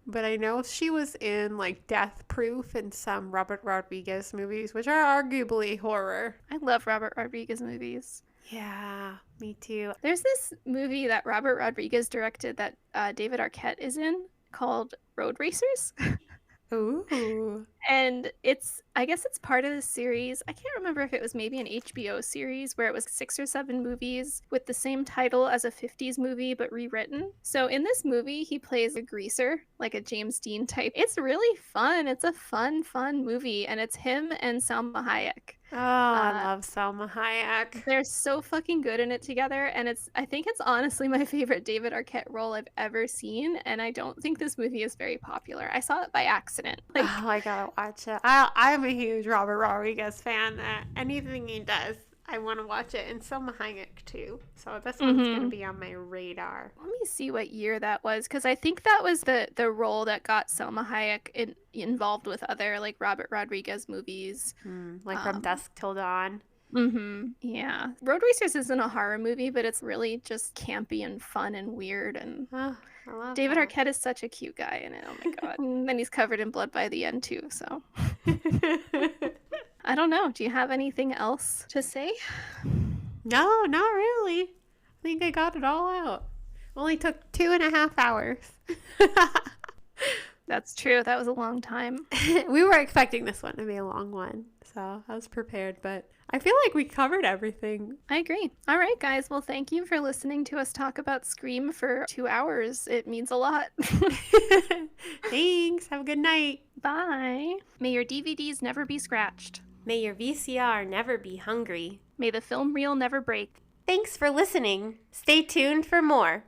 But I know she was in like Death Proof and some Robert Rodriguez movies, which are arguably horror. I love Robert Rodriguez movies. Yeah, me too. There's this movie that Robert Rodriguez directed that David Arquette is in called Road Racers. Ooh. And I guess it's part of the series. I can't remember if it was maybe an HBO series where it was 6 or 7 movies with the same title as a 50s movie but rewritten. So in this movie, he plays a greaser, like a James Dean type. It's really fun. It's a fun movie. And it's him and Salma Hayek. Oh, I love Salma Hayek. They're so fucking good in it together, and I think it's honestly my favorite David Arquette role I've ever seen, and I don't think this movie is very popular. I saw it by accident. Oh, I gotta watch it. I'm a huge Robert Rodriguez fan. Anything he does, I want to watch it, and Salma Hayek too. So this one's gonna be on my radar. Let me see what year that was, because I think that was the role that got Salma Hayek involved with other like Robert Rodriguez movies, like From Dusk Till Dawn. Yeah, Road Racers isn't a horror movie, but it's really just campy and fun and weird. And I love David that. Arquette is such a cute guy in it. Oh my god! And then he's covered in blood by the end too. So I don't know. Do you have anything else to say? No, not really. I think I got it all out. Only took 2.5 hours. That's true. That was a long time. We were expecting this one to be a long one, so I was prepared, but I feel like we covered everything. I agree. All right, guys. Well, thank you for listening to us talk about Scream for 2 hours. It means a lot. Thanks. Have a good night. Bye. May your DVDs never be scratched. May your VCR never be hungry. May the film reel never break. Thanks for listening. Stay tuned for more.